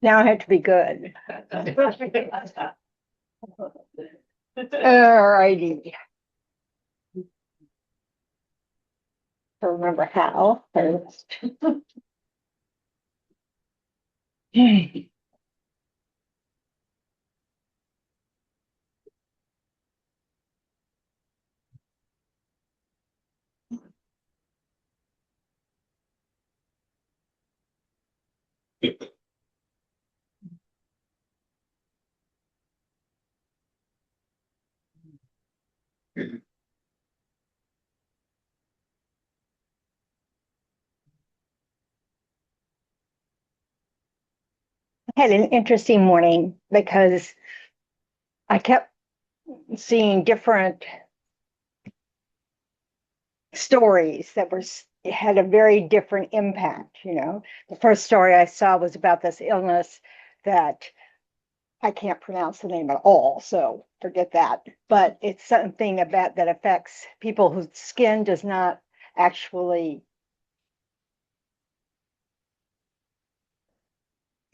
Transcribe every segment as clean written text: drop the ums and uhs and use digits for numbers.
Now I have to be good. All righty. To remember how first. I had an interesting morning because I kept seeing different stories that had a very different impact. The first story I saw was about this illness that I can't pronounce the name at all, so forget that. But it's something about that affects people whose skin does not actually,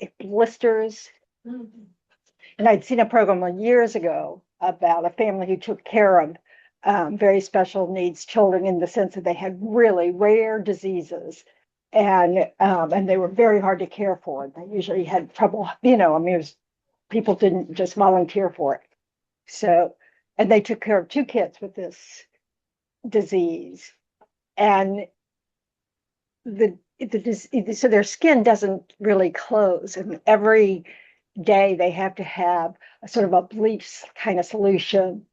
it blisters. Mm-hmm. And I'd seen a program years ago about a family who took care of very special needs children in the sense that they had really rare diseases, and they were very hard to care for. They usually had trouble, people didn't just volunteer for it. So, and they took care of two kids with this disease, and so their skin doesn't really close, and every day they have to have a sort of a bleach kind of solution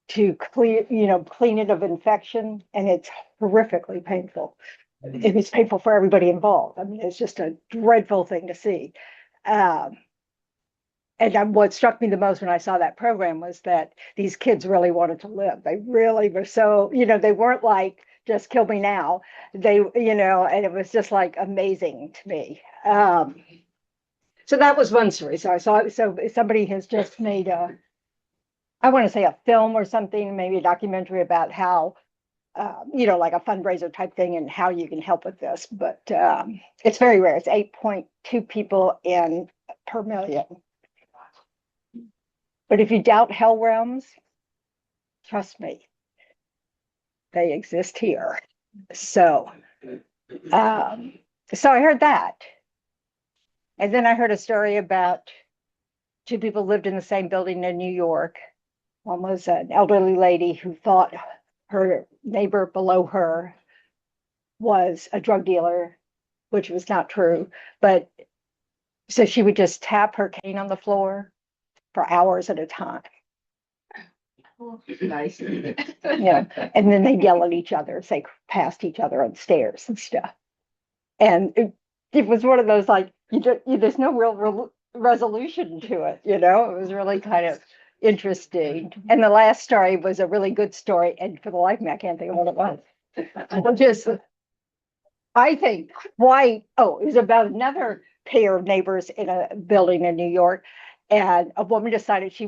to clean it of infection, and it's horrifically painful. It was painful for everybody involved. I mean, it's just a dreadful thing to see. And what struck me the most when I saw that program was that these kids really wanted to live. They really were so, they weren't like, just kill me now. And it was just like amazing to me. So that was one story. So I saw, so somebody has just made I want to say a film or something, maybe a documentary about how, like a fundraiser type thing and how you can help with this. But it's very rare. It's 8.2 people per million. But if you doubt hell realms, trust me, they exist here. So, so I heard that. And then I heard a story about two people lived in the same building in New York. One was an elderly lady who thought her neighbor below her was a drug dealer, which was not true. But so she would just tap her cane on the floor for hours at a time. Nice. Yeah. And then they'd yell at each other as they passed each other on stairs and stuff. And it was one of those like, there's no real resolution to it, It was really kind of interesting. And the last story was a really good story. And for the life of me, I can't think of what it was. Which is, I think, it was about another pair of neighbors in a building in New York. And a woman decided she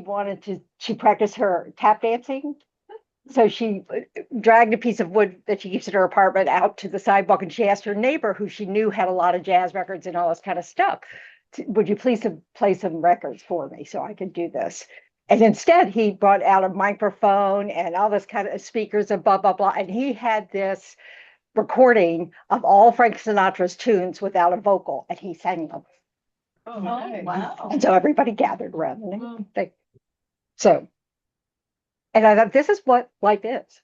practiced her tap dancing. So she dragged a piece of wood that she keeps in her apartment out to the sidewalk, and she asked her neighbor, who she knew had a lot of jazz records and all this kind of stuff, would you please play some records for me so I could do this? And instead, he brought out a microphone and all this kind of speakers and blah, blah, blah. And he had this recording of all Frank Sinatra's tunes without a vocal, and he sang them. Oh, wow. And so everybody gathered around. And I thought, this is what life is.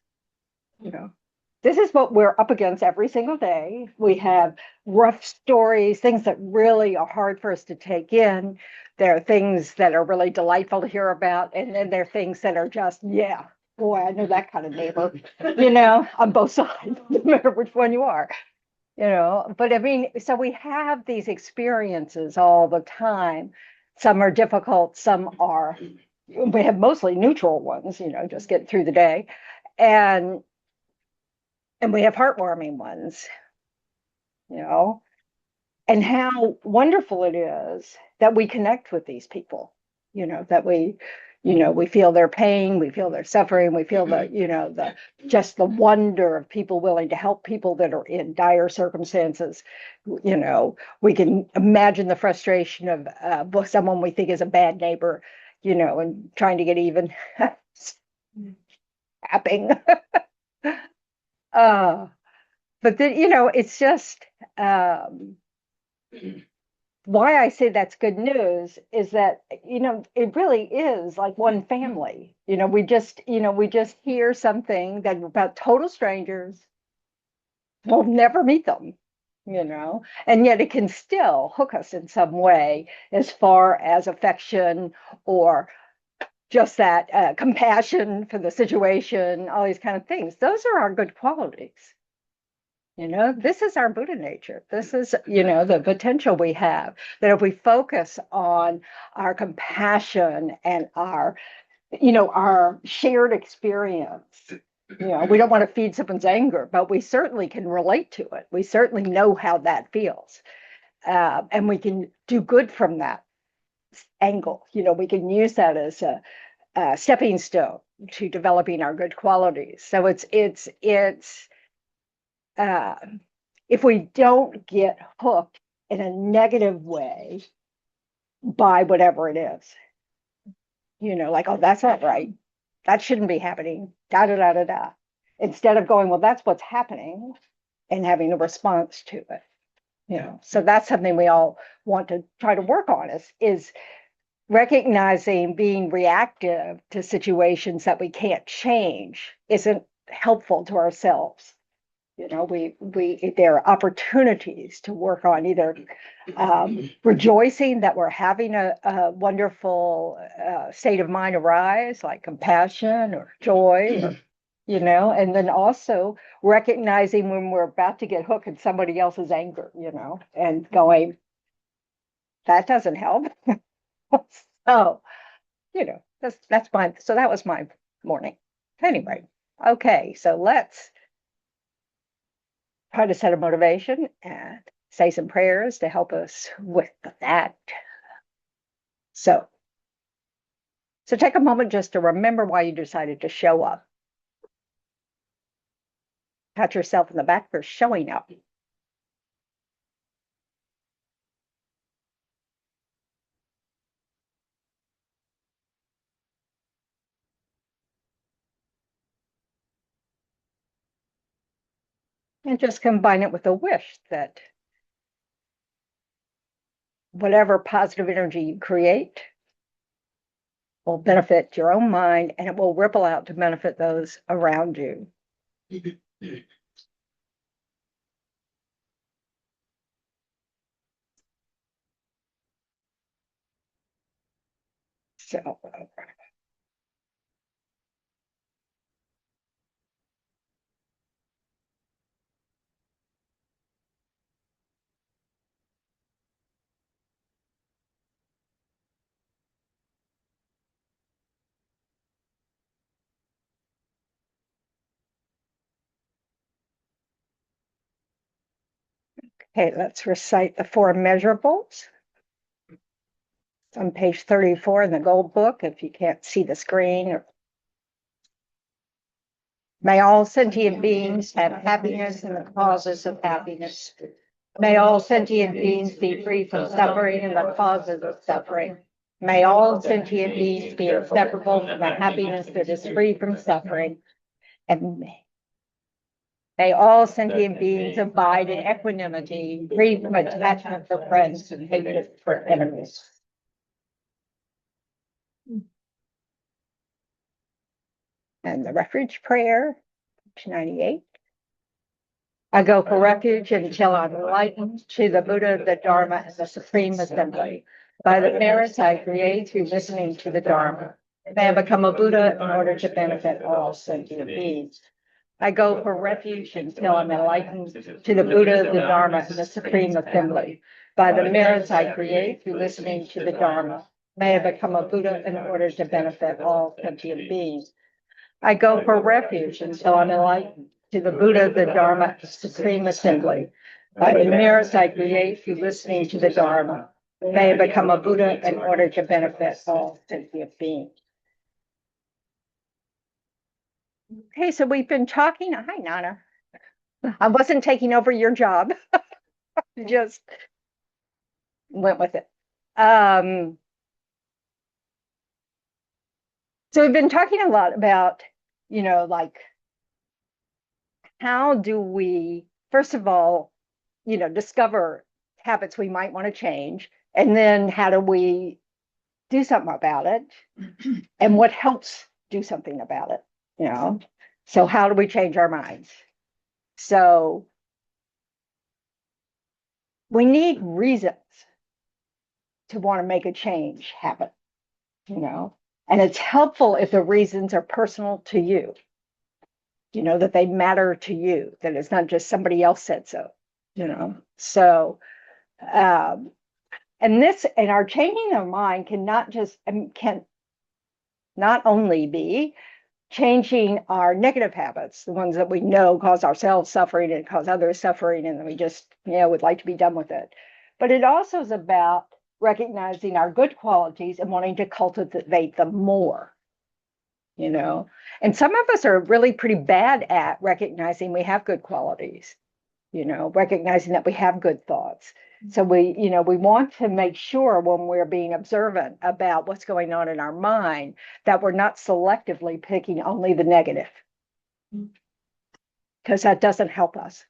This is what we're up against every single day. We have rough stories, things that really are hard for us to take in. There are things that are really delightful to hear about. And then there are things that are just, yeah, boy, I know that kind of neighbor, on both sides, no matter which one you are. But I mean, so we have these experiences all the time. Some are difficult, we have mostly neutral ones, just get through the day. And we have heartwarming ones, and how wonderful it is that we connect with these people, that we, we feel their pain, we feel their suffering, we feel just the wonder of people willing to help people that are in dire circumstances. We can imagine the frustration of someone we think is a bad neighbor, and trying to get even. Tapping. But then, it's just why I say that's good news is that, it really is like one family. We just hear something that about total strangers. We'll never meet them, and yet it can still hook us in some way as far as affection or just that compassion for the situation, all these kind of things. Those are our good qualities. This is our Buddha nature. This is, the potential we have, that if we focus on our compassion and our shared experience, we don't want to feed someone's anger, but we certainly can relate to it. We certainly know how that feels. And we can do good from that angle. We can use that as a stepping stone to developing our good qualities. So it's if we don't get hooked in a negative way by whatever it is, like, oh, that's not right. That shouldn't be happening. Da da da da da. Instead of going, well, that's what's happening, and having a response to it. So that's something we all want to try to work on is recognizing being reactive to situations that we can't change isn't helpful to ourselves. There are opportunities to work on either rejoicing that we're having a wonderful state of mind arise, like compassion or joy, and then also recognizing when we're about to get hooked in somebody else's anger, and going, that doesn't help. So, that was my morning. Anyway, okay, so let's try to set a motivation and say some prayers to help us with that. So take a moment just to remember why you decided to show up. Pat yourself in the back for showing up. And just combine it with a wish that whatever positive energy you create will benefit your own mind, and it will ripple out to benefit those around you. So, okay, let's recite the four measurables. It's on page 34 in the gold book, if you can't see the screen. May all sentient beings have happiness and the causes of happiness. May all sentient beings be free from suffering and the causes of suffering. May all sentient beings be inseparable from the happiness that is free from suffering. And may all sentient beings abide in equanimity, free from attachment for friends and hatred for enemies. And the refuge prayer, page 98. I go for refuge until I'm enlightened to the Buddha, the Dharma, and the Supreme Assembly. By the merits I create through listening to the Dharma, may I become a Buddha in order to benefit all sentient beings. I go for refuge until I'm enlightened to the Buddha, the Dharma, and the Supreme Assembly. By the merits I create through listening to the Dharma, may I become a Buddha in order to benefit all sentient beings. I go for refuge until I'm enlightened to the Buddha, the Dharma, and the Supreme Assembly. By the merits I create through listening to the Dharma, may I become a Buddha in order to benefit all sentient beings. Okay, so we've been talking. Hi, Nana. I wasn't taking over your job, just went with it. Um, so we've been talking a lot about, like how do we, first of all, discover habits we might want to change, and then how do we do something about it, and what helps do something about it, you know? So how do we change our minds? So we need reasons to want to make a change happen, you know? And it's helpful if the reasons are personal to you, that they matter to you, that it's not just somebody else said so, So, um, and our changing our mind can not only be changing our negative habits, the ones that we know cause ourselves suffering and cause others suffering, and we just, would like to be done with it. But it also is about recognizing our good qualities and wanting to cultivate them more, And some of us are really pretty bad at recognizing we have good qualities, recognizing that we have good thoughts. So we want to make sure when we're being observant about what's going on in our mind that we're not selectively picking only the negative, because that doesn't help us.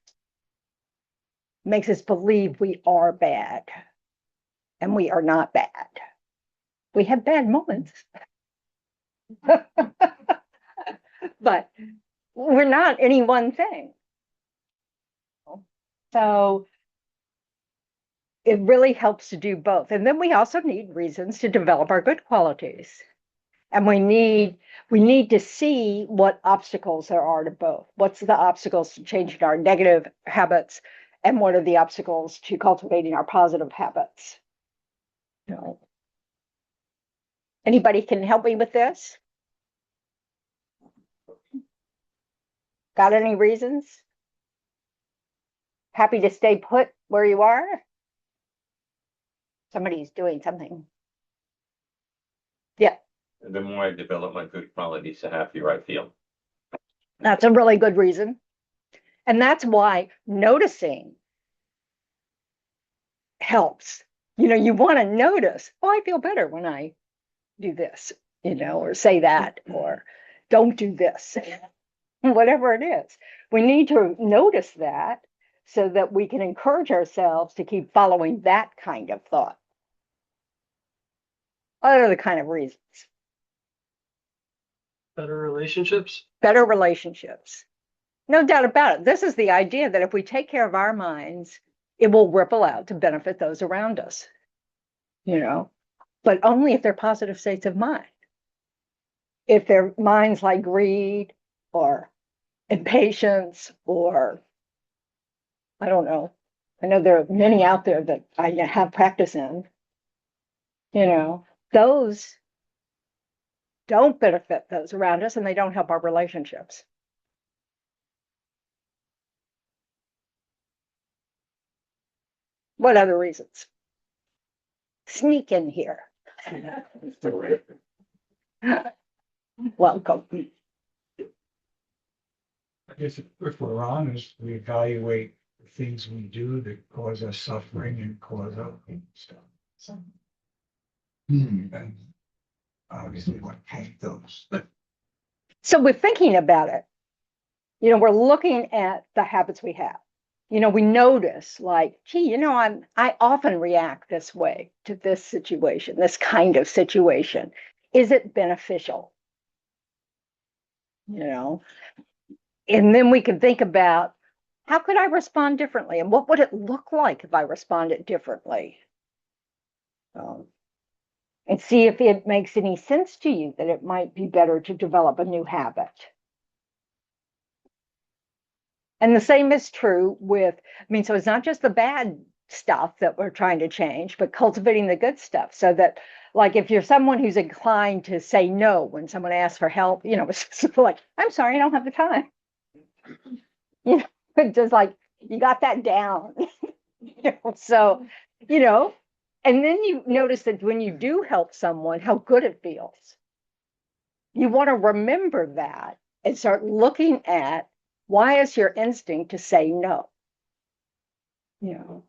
It makes us believe we are bad, and we are not bad. We have bad moments, but we're not any one thing. So it really helps to do both. And then we also need reasons to develop our good qualities. And we need to see what obstacles there are to both. What's the obstacles to changing our negative habits, and what are the obstacles to cultivating our positive habits? Anybody can help me with this? Got any reasons? Happy to stay put where you are? Somebody's doing something. Yeah, The more I develop my good qualities, the happier I feel. that's a really good reason. And that's why noticing helps. You want to notice, oh, I feel better when I do this, or say that, or don't do this, whatever it is. We need to notice that so that we can encourage ourselves to keep following that kind of thought. What are the kind of reasons? Better relationships. Better relationships. No doubt about it. This is the idea that if we take care of our minds, it will ripple out to benefit those around us, but only if they're positive states of mind. If their minds like greed or impatience, or I don't know. I know there are many out there that I have practice in, those don't benefit those around us, and they don't help our relationships. What other reasons? Sneak in here. Welcome. I guess if we're honest, we evaluate the things we do that cause us suffering and cause other people stuff. And obviously want to paint those. So we're thinking about it. We're looking at the habits we have. We notice like, gee, I often react this way to this situation, this kind of situation. Is it beneficial? And then we can think about, how could I respond differently? And what would it look like if I responded differently? And see if it makes any sense to you that it might be better to develop a new habit. And the same is true with, so it's not just the bad stuff that we're trying to change, but cultivating the good stuff, so that, like, if you're someone who's inclined to say no when someone asks for help, it's like, I'm sorry, I don't have the time. Just like, you got that down. So, and then you notice that when you do help someone, how good it feels. You want to remember that and start looking at why is your instinct to say no? You know,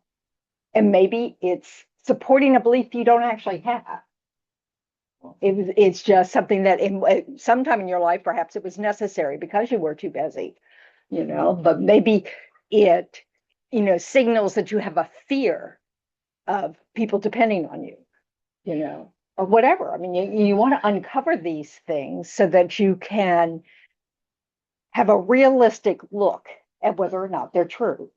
and maybe it's supporting a belief you don't actually have. It's just something that in sometime in your life, perhaps it was necessary because you were too busy, you know, but maybe it, you know, signals that you have a fear of people depending on you, you know, or whatever. I mean, you want to uncover these things so that you can have a realistic look at whether or not they're true.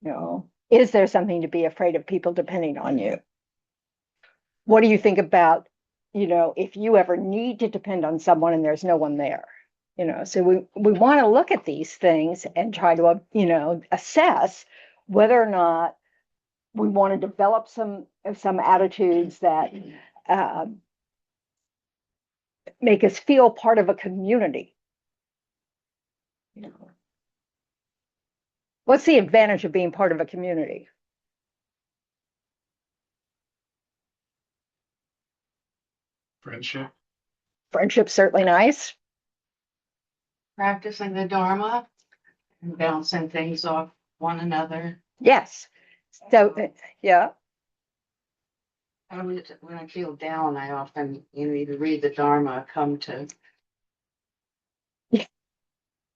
You know, is there something to be afraid of people depending on you? What do you think about, you know, if you ever need to depend on someone and there's no one there? You know, so we want to look at these things and try to, you know, assess whether or not we want to develop some attitudes that make us feel part of a community. You know, what's the advantage of being part of a community? Friendship. Friendship's certainly nice. Practicing the Dharma and bouncing things off one another. Yes. So, yeah. When I feel down, I often, you know, either read the Dharma or come to.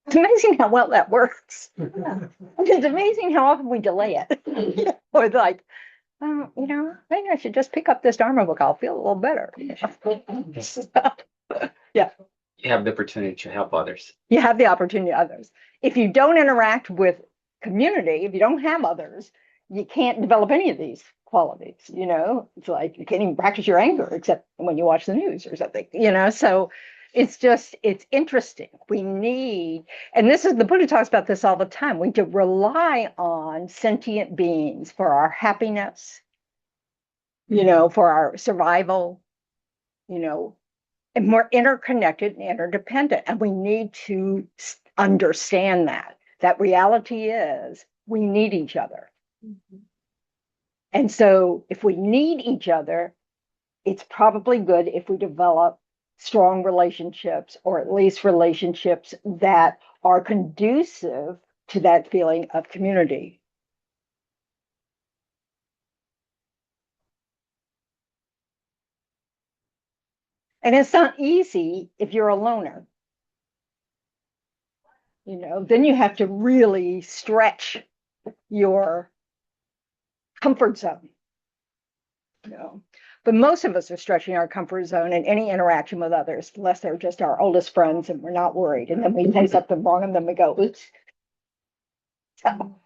It's amazing how well that works. It's amazing how often we delay it. Or like, oh, you know, maybe I should just pick up this Dharma book. I'll feel a little better. Yeah. You have the opportunity to help others. You have the opportunity others. If you don't interact with community, if you don't have others, you can't develop any of these qualities, you know. It's like you can't even practice your anger except when you watch the news or something, you know. So it's interesting. We need, and this is, the Buddha talks about this all the time, we need to rely on sentient beings for our happiness, you know, for our survival, you know, and we're interconnected and interdependent. And we need to understand that reality is we need each other. And so if we need each other, it's probably good if we develop strong relationships, or at least relationships that are conducive to that feeling of community. And it's not easy if you're a loner. You know, then you have to really stretch your comfort zone. You know, but most of us are stretching our comfort zone in any interaction with others, unless they're just our oldest friends and we're not worried. And then we say something wrong and then we go, oops. So,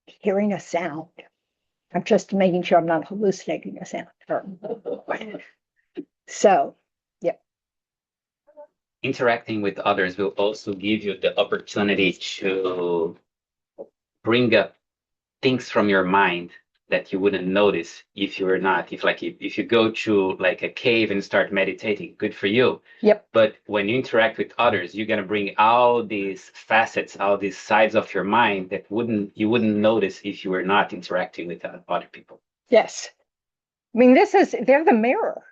hearing a sound. I'm just making sure I'm not hallucinating a sound. So, yeah. Interacting with others will also give you the opportunity to bring up things from your mind that you wouldn't notice if you were not. If you go to like a cave and start meditating, good for you. Yep. But when you interact with others, you're gonna bring all these facets, all these sides of your mind that you wouldn't notice if you were not interacting with other people. Yes. I mean, they're the mirror.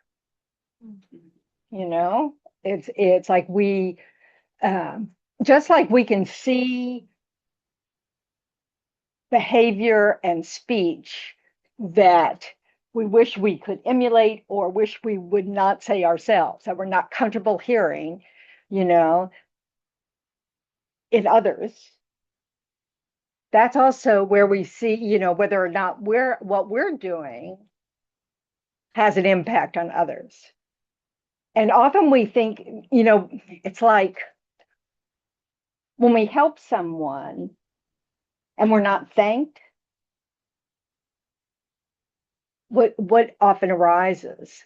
You know, it's like we, just like we can see behavior and speech that we wish we could emulate or wish we would not say ourselves, that we're not comfortable hearing, you know, in others. That's also where we see, you know, whether or not what we're doing has an impact on others. And often we think, you know, it's like when we help someone and we're not thanked, what often arises?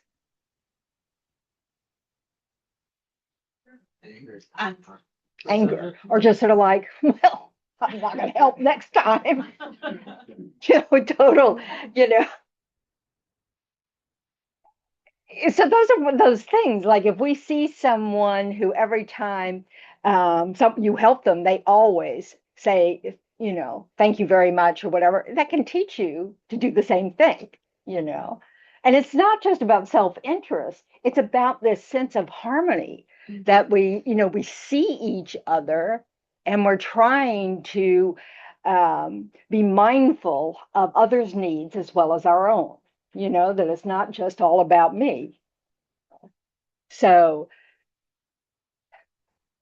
Anger, or just sort of like, well, I'm not going to help next time. You know, total, you know. So those are those things. Like if we see someone who every time you help them, they always say, you know, thank you very much or whatever, that can teach you to do the same thing, you know. And it's not just about self-interest, it's about this sense of harmony that we see each other and we're trying to be mindful of others' needs as well as our own, that it's not just all about me. So,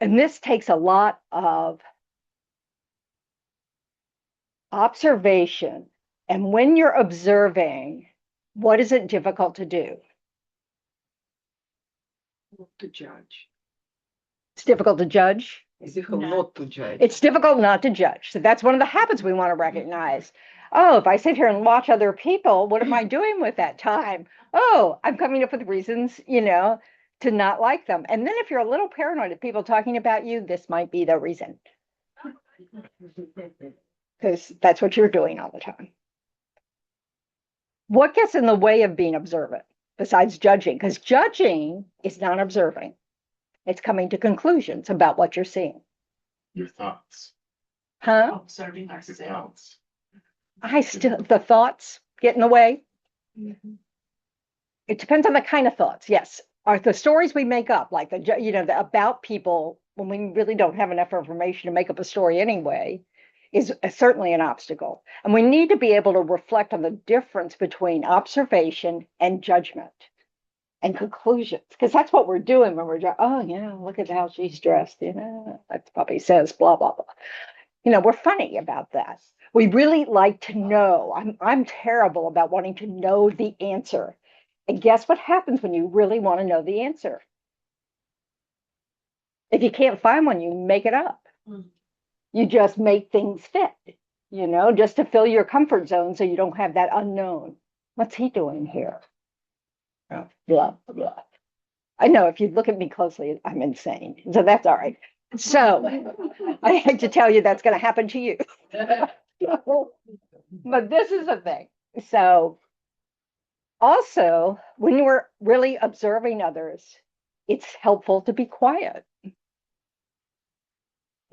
and this takes a lot of observation. And when you're observing, what is it difficult to do? Not to judge. It's difficult to judge. It's difficult not to judge. It's difficult not to judge. So that's one of the habits we want to recognize. Oh, if I sit here and watch other people, what am I doing with that time? Oh, I'm coming up with reasons, to not like them. And then if you're a little paranoid of people talking about you, this might be the reason. Because that's what you're doing all the time. What gets in the way of being observant besides judging? Because judging is not observing. It's coming to conclusions about what you're seeing. Your thoughts. Huh? Observing Your ourselves. thoughts. The thoughts get in the way. It depends on the kind of thoughts. Yes. Are the stories we make up, like the about people, when we really don't have enough information to make up a story anyway, is certainly an obstacle. And we need to be able to reflect on the difference between observation and judgment and conclusions, because that's what we're doing when we're, oh, yeah, look at how she's dressed, that probably says blah, blah, blah. We're funny about that. We really like to know. I'm terrible about wanting to know the answer. And guess what happens when you really want to know the answer? If you can't find one, you make it up. You just make things fit, just to fill your comfort zone so you don't have that unknown. What's he doing here? Oh, blah, blah. I know if you look at me closely, I'm insane. So that's all right. So I hate to tell you that's going to happen to you. But this is the thing. So also, when you're really observing others, it's helpful to be quiet.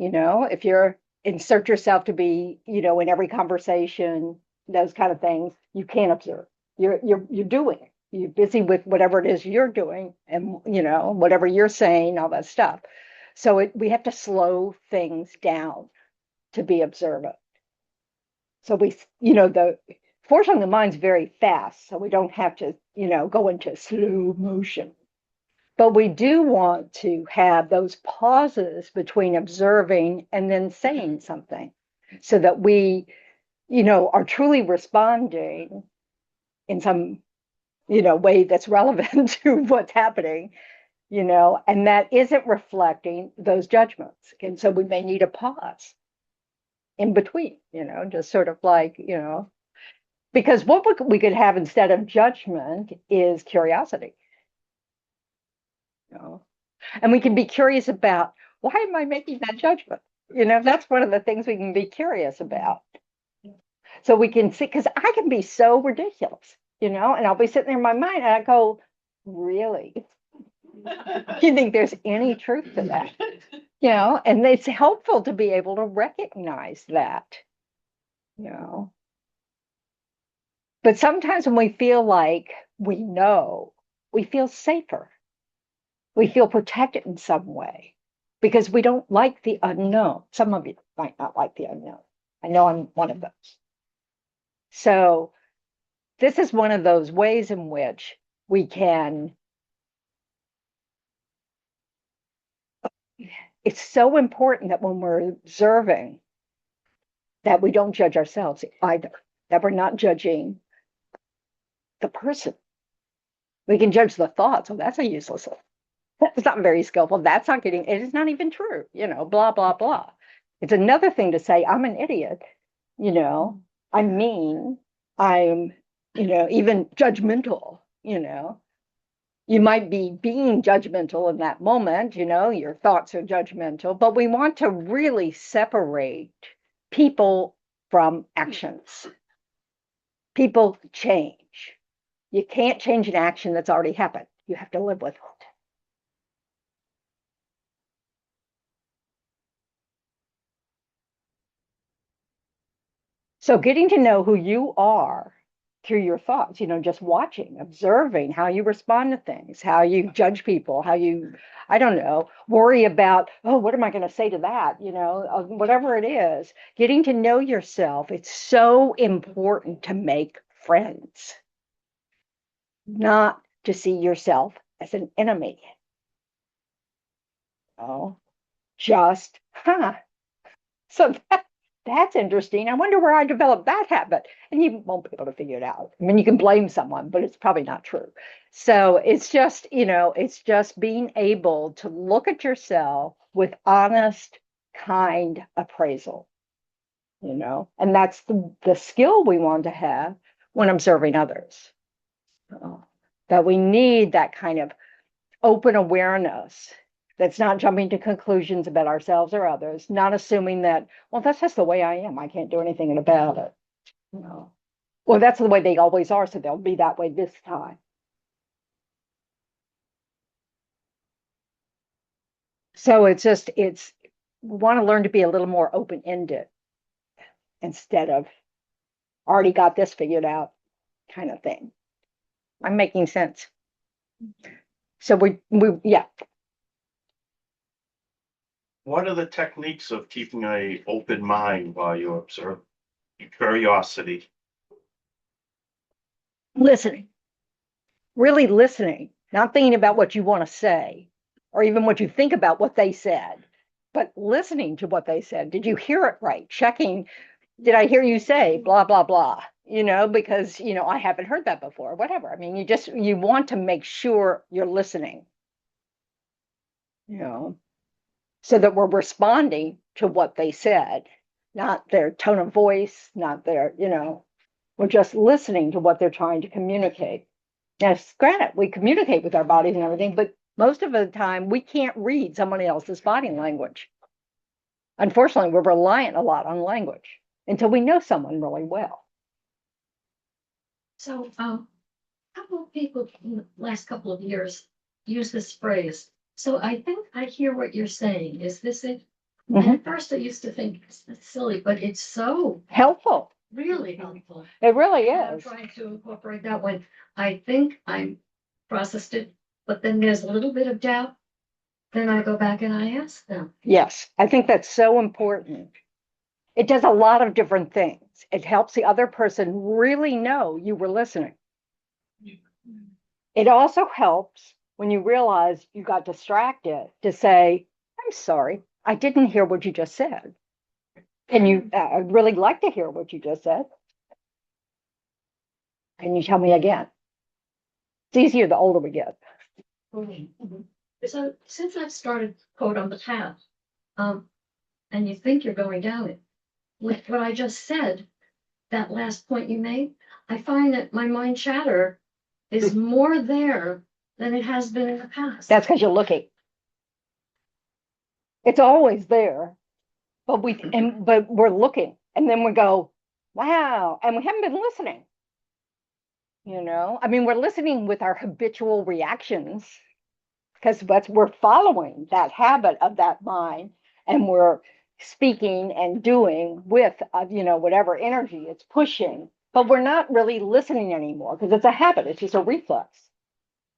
If you're insert yourself to be, in every conversation, those kind of things, you can't observe. You're doing it. You're busy with whatever it is you're doing and, whatever you're saying, all that stuff. So we have to slow things down to be observant. So fortunately, the mind's very fast, so we don't have to, go into slow motion. But we do want to have those pauses between observing and then saying something so that we, are truly responding in some, way that's relevant to what's happening, and that isn't reflecting those judgments. And so we may need a pause in between, just sort of like, because what we could have instead of judgment is curiosity. And we can be curious about, why am I making that judgment? That's one of the things we can be curious about. So we can see, because I can be so ridiculous, and I'll be sitting there in my mind and I go, really? Do you think there's any truth to that? And it's helpful to be able to recognize that, But sometimes when we feel like we know, we feel safer. We feel protected in some way because we don't like the unknown. Some of you might not like the unknown. I know I'm one of those. So this is one of those ways in which we can. It's so important that when we're observing that we don't judge ourselves either, that we're not judging the person. We can judge the thoughts. Oh, that's a useless thought. That's not very skillful. That's not getting, it is not even true, blah, blah, blah. It's another thing to say, I'm an idiot, I'm mean, I'm, even judgmental, You might be being judgmental in that moment, your thoughts are judgmental, but we want to really separate people from actions. People change. You can't change an action that's already happened. You have to live with it. So getting to know who you are through your thoughts, just watching, observing how you respond to things, how you judge people, how you, I don't know, worry about, oh, what am I going to say to that? Whatever it is, getting to know yourself. It's so important to make friends, not to see yourself as an enemy. Oh, just, So that's interesting. I wonder where I developed that habit. And you won't be able to figure it out. I mean, you can blame someone, but it's probably not true. So it's just being able to look at yourself with honest, kind appraisal, and that's the skill we want to have when observing others. That we need that kind of open awareness that's not jumping to conclusions about ourselves or others, not assuming that, well, that's just the way I am. I can't do anything about it. Well, that's the way they always are, so they'll be that way this time. So we want to learn to be a little more open-ended instead of already got this figured out kind of thing. I'm making sense. So yeah. What are the techniques of keeping an open mind while you observe? Curiosity. Listening, really listening, not thinking about what you want to say or even what you think about what they said, but listening to what they said. Did you hear it right? Checking, did I hear you say blah, blah, blah? Because, I haven't heard that before, whatever. I mean, you want to make sure you're listening, so that we're responding to what they said, not their tone of voice, not their, we're just listening to what they're trying to communicate. Yes, granted, we communicate with our bodies and everything, but most of the time we can't read somebody else's body language. Unfortunately, we're reliant a lot on language until we know someone really well. So, a couple of people in the last couple of years use this phrase. So I think I hear what you're saying. Is this it? And at first I used to think it's silly, but it's so Helpful. really helpful. It really And I'm is. trying to incorporate that when I think I'm processed it, but then there's a little bit of doubt. Then I go back and I ask them. Yes, I think that's so important. It does a lot of different things. It helps the other person really know you were listening. It also helps when you realize you got distracted to say, I'm sorry, I didn't hear what you just said. And I'd really like to hear what you just said. Can you tell me again? It's easier the older we get. So since I've started quote on the path, and you think you're going down it, with what I just said, that last point you made, I find that my mind chatter is more there than it has been in the past. That's because you're looking. It's always there, but we're looking, and then we go, wow, and we haven't been listening. I mean, we're listening with our habitual reactions because we're following that habit of that mind, and we're speaking and doing with whatever energy it's pushing, but we're not really listening anymore because it's a habit. It's just a reflex,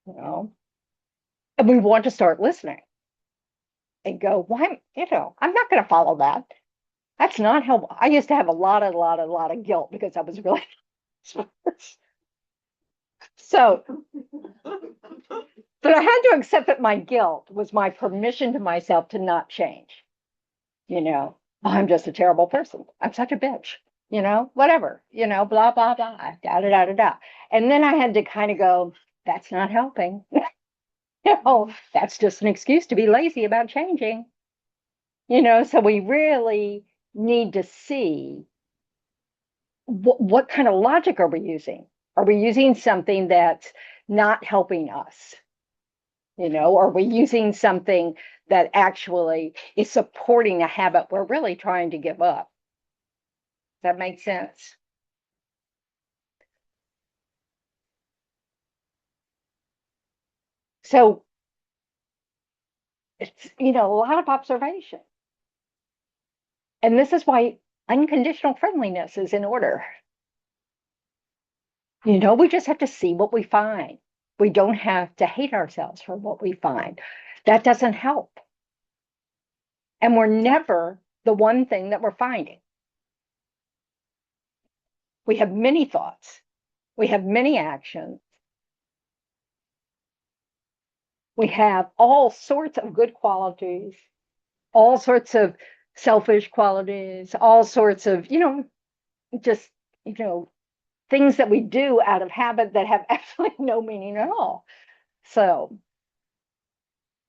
and we want to start listening and go, why, I'm not going to follow that. That's not helpful. I used to have a lot of guilt because I was really so, but I had to accept that my guilt was my permission to myself to not change. I'm just a terrible person. I'm such a bitch, whatever, blah, blah, blah, da, da, da, da, da. And then I had to kind of go, that's not helping. That's just an excuse to be lazy about changing. So we really need to see what kind of logic are we using? Are we using something that's not helping us? Are we using something that actually is supporting a habit we're really trying to give up? Does that make sense? So it's, a lot of observation. And this is why unconditional friendliness is in order. You know, we just have to see what we find. We don't have to hate ourselves for what we find. That doesn't help. And we're never the one thing that we're finding. We have many thoughts. We have many actions. We have all sorts of good qualities, all sorts of selfish qualities, all sorts of, just, things that we do out of habit that have absolutely no meaning at all. So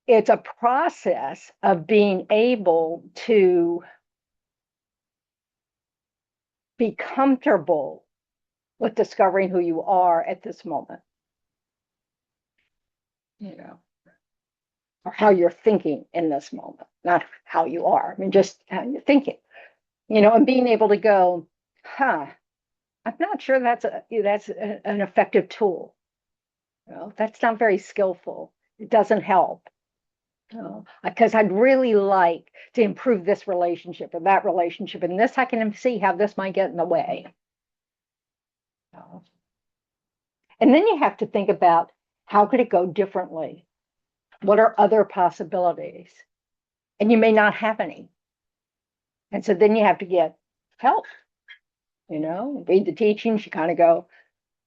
it's a process of being able to be comfortable with discovering who you are at this moment, or how you're thinking in this moment, not how you are. I mean, just how you're thinking, and being able to go, I'm not sure that's an effective tool. That's not very skillful. It doesn't help. Because I'd really like to improve this relationship or that relationship, and this I can see how this might get in the way. And then you have to think about, how could it go differently? What are other possibilities? And you may not have any. And so then you have to get help, read the teachings, you kind of go,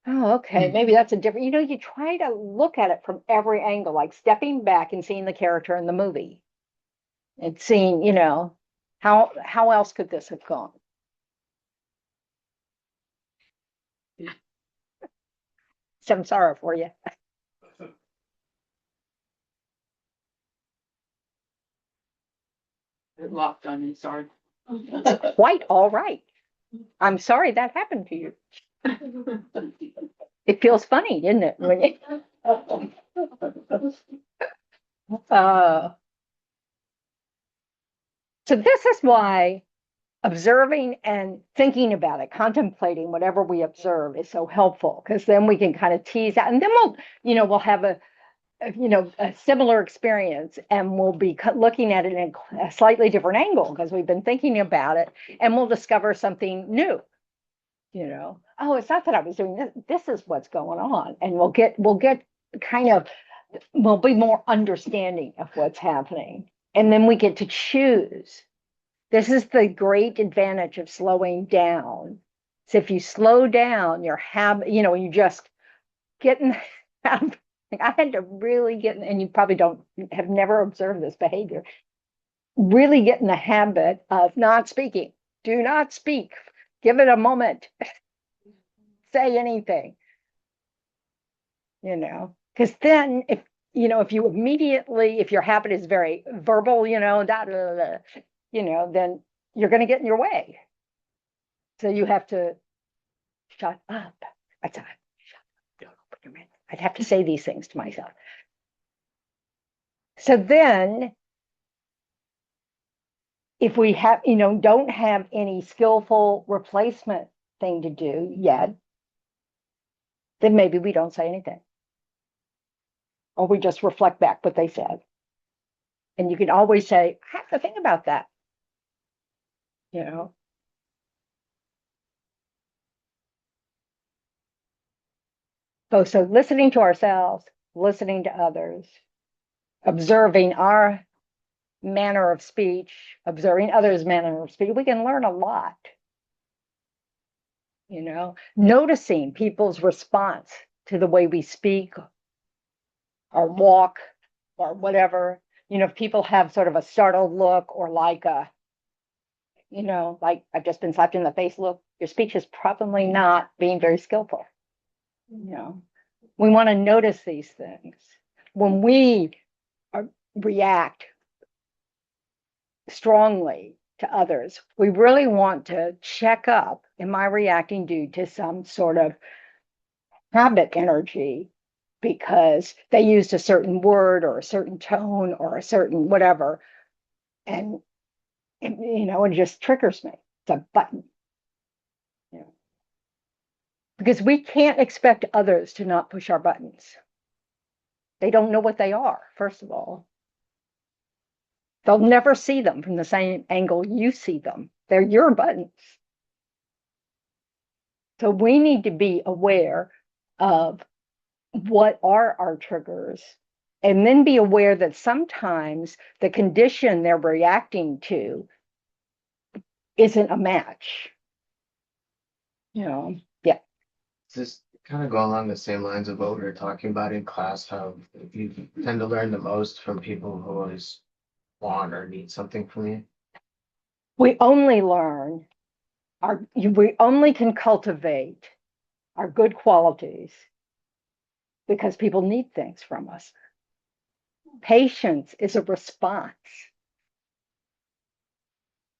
oh, okay, maybe that's a different, you try to look at it from every angle, like stepping back and seeing the character in the movie and seeing, how else could this have gone? So I'm sorry for you. It locked on me, sorry. Quite all right. I'm sorry that happened to you. It feels funny, isn't it? When so this is why observing and thinking about it, contemplating whatever we observe is so helpful, because then we can kind of tease out, and then we'll have a similar experience, and we'll be looking at it in a slightly different angle because we've been thinking about it, and we'll discover something new. Oh, it's not that I was doing this. This is what's going on, and we'll get we'll be more understanding of what's happening, and then we get to choose. This is the great advantage of slowing down. So if you slow down your habit, you just get in the habit. I had to really get in, and you probably have never observed this behavior, really get in the habit of not speaking. Do not speak. Give it a moment. Say anything. Because then if you immediately, if your habit is very verbal, then you're going to get in your way. So you have to shut up. I'd have to say these things to myself. So then, if we have, don't have any skillful replacement thing to do yet, then maybe we don't say anything. Or we just reflect back what they said. And you can always say, I have to think about that. So listening to ourselves, listening to others, observing our manner of speech, observing others' manner of speech, we can learn a lot. Noticing people's response to the way we speak or walk or whatever. If people have sort of a startled look, or like like I've just been slapped in the face look, your speech is probably not being very skillful. We want to notice these things. When we react strongly to others, we really want to check up, am I reacting due to some sort of habit energy because they used a certain word or a certain tone or a certain whatever, and it just triggers me. It's a button. Because we can't expect others to not push our buttons. They don't know what they are, first of all. They'll never see them from the same angle you see them. They're your buttons. So we need to be aware of what are our triggers, and then be aware that sometimes the condition they're reacting to isn't a match. Yeah. Just kind of go along the same lines of what we were talking about in class, how you tend to learn the most from people who always want or need something from you. We only learn we only can cultivate our good qualities because people need things from us. Patience is a response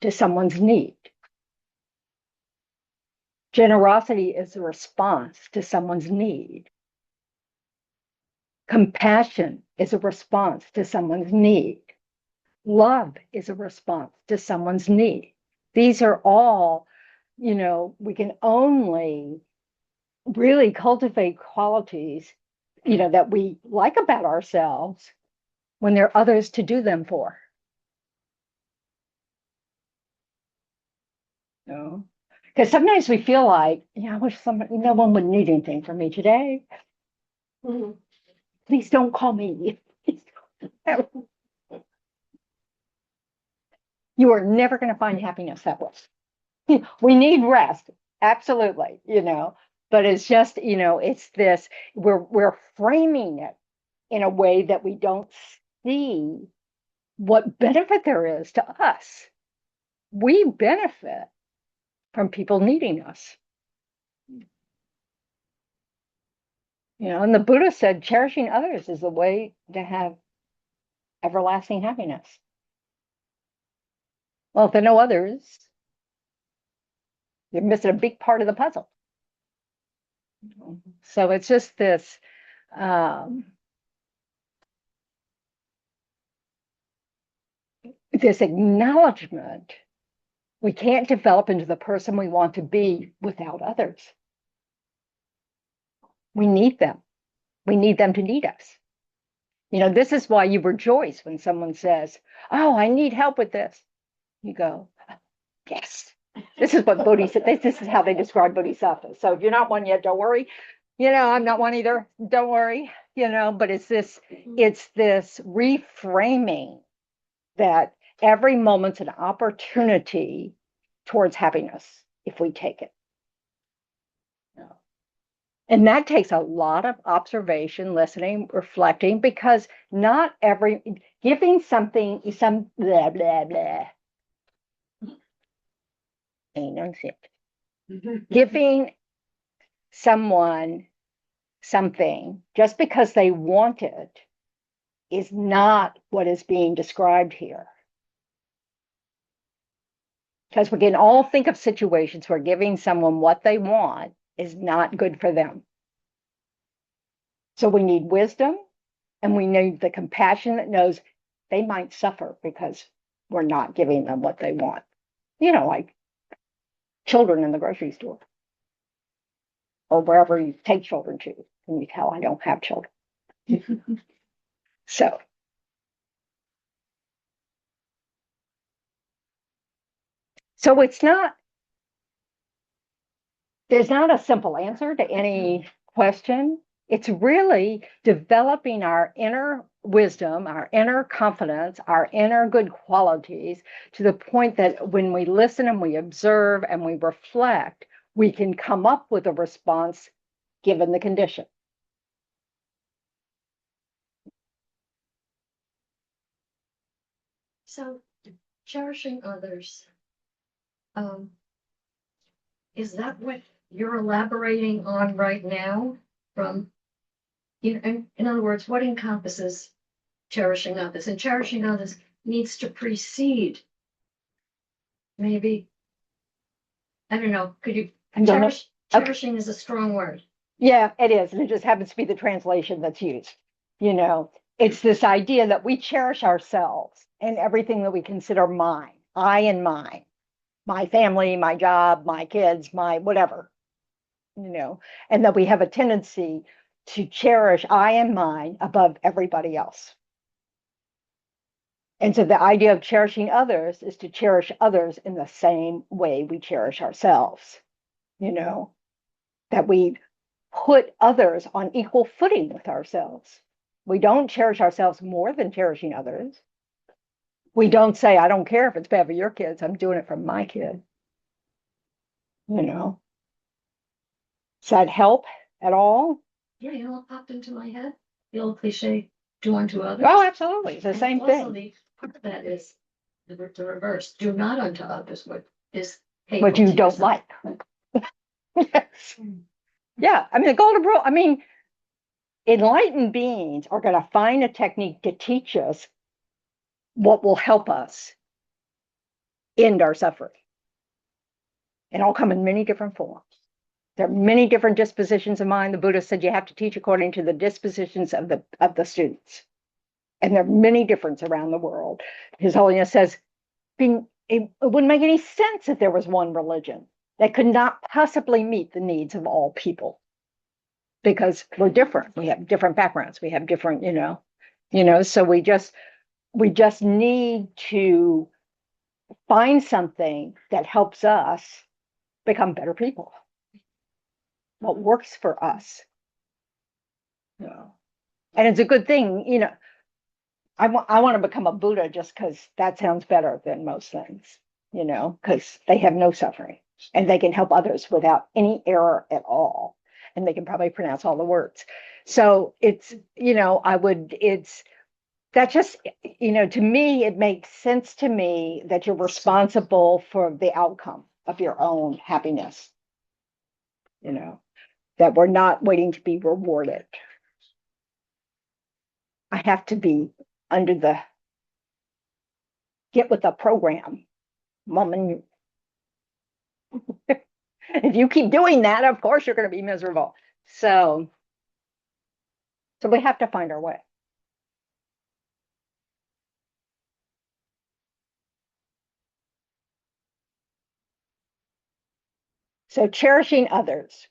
to someone's need. Generosity is a response to someone's need. Compassion is a response to someone's need. Love is a response to someone's need. These are all, we can only really cultivate qualities, that we like about ourselves when there are others to do them for. Because sometimes we feel like, I wish no one would need anything from me today. Please don't call me. You are never going to find happiness that way. We need rest, absolutely, but it's just, it's this, we're framing it in a way that we don't see what benefit there is to us. We benefit from people needing us. And the Buddha said cherishing others is the way to have everlasting happiness. Well, if there are no others, you're missing a big part of the puzzle. So it's just this this acknowledgement we can't develop into the person we want to be without others. We need them. We need them to need us. This is why you rejoice when someone says, "Oh, I need help with this." You go, "Yes." This is what Bodhisattva, this is how they describe Bodhisattvas. So if you're not one yet, don't worry. I'm not one either. Don't worry. But it's this reframing that every moment's an opportunity towards happiness if we take it. And that takes a lot of observation, listening, reflecting, because not giving something, some blah, blah, blah. Giving someone something just because they want it is not what is being described here. Because we can all think of situations where giving someone what they want is not good for them. So we need wisdom, and we need the compassion that knows they might suffer because we're not giving them what they want. Like children in the grocery store or wherever you take children to. Can you tell I don't have children? So there's not a simple answer to any question. It's really developing our inner wisdom, our inner confidence, our inner good qualities to the point that when we listen and we observe and we reflect, we can come up with a response given the condition. So cherishing others, is that what you're elaborating on right now? In other words, what encompasses cherishing others? And cherishing others needs to precede, maybe, I don't know, could you, cherishing is a strong word. Yeah, it is. And it just happens to be the translation that's used. It's this idea that we cherish ourselves and everything that we consider mine, I and mine, my family, my job, my kids, my whatever, and that we have a tendency to cherish I and mine above everybody else. And so the idea of cherishing others is to cherish others in the same way we cherish ourselves, that we put others on equal footing with ourselves. We don't cherish ourselves more than cherishing others. We don't say, I don't care if it's bad for your kids, I'm doing it for my kid. You know, does that help at all? Yeah, you know what popped into my head? The old cliche, do unto others. Oh, absolutely. It's the And same also thing, the part of that is the reverse. Do not unto others what is what hateful you to don't yourself. like. Yes. Yeah. I mean, the golden rule, I mean, enlightened beings are going to find a technique to teach us what will help us end our suffering. And it'll come in many different forms. There are many different dispositions of mind. The Buddha said you have to teach according to the dispositions of the students. And there are many differences around the world. His Holiness says it wouldn't make any sense if there was one religion that could not possibly meet the needs of all people. Because we're different. We have different backgrounds. We have different, so we just need to find something that helps us become better people. What works for us. And it's a good thing, I want to become a Buddha just because that sounds better than most things, because they have no suffering and they can help others without any error at all. And they can probably pronounce all the words. So it's, that just, to me, it makes sense to me that you're responsible for the outcome of your own happiness, that we're not waiting to be rewarded. I have to be under the get with the program, woman. If you keep doing that, of course you're going to be miserable. So we have to find our way. So cherishing others.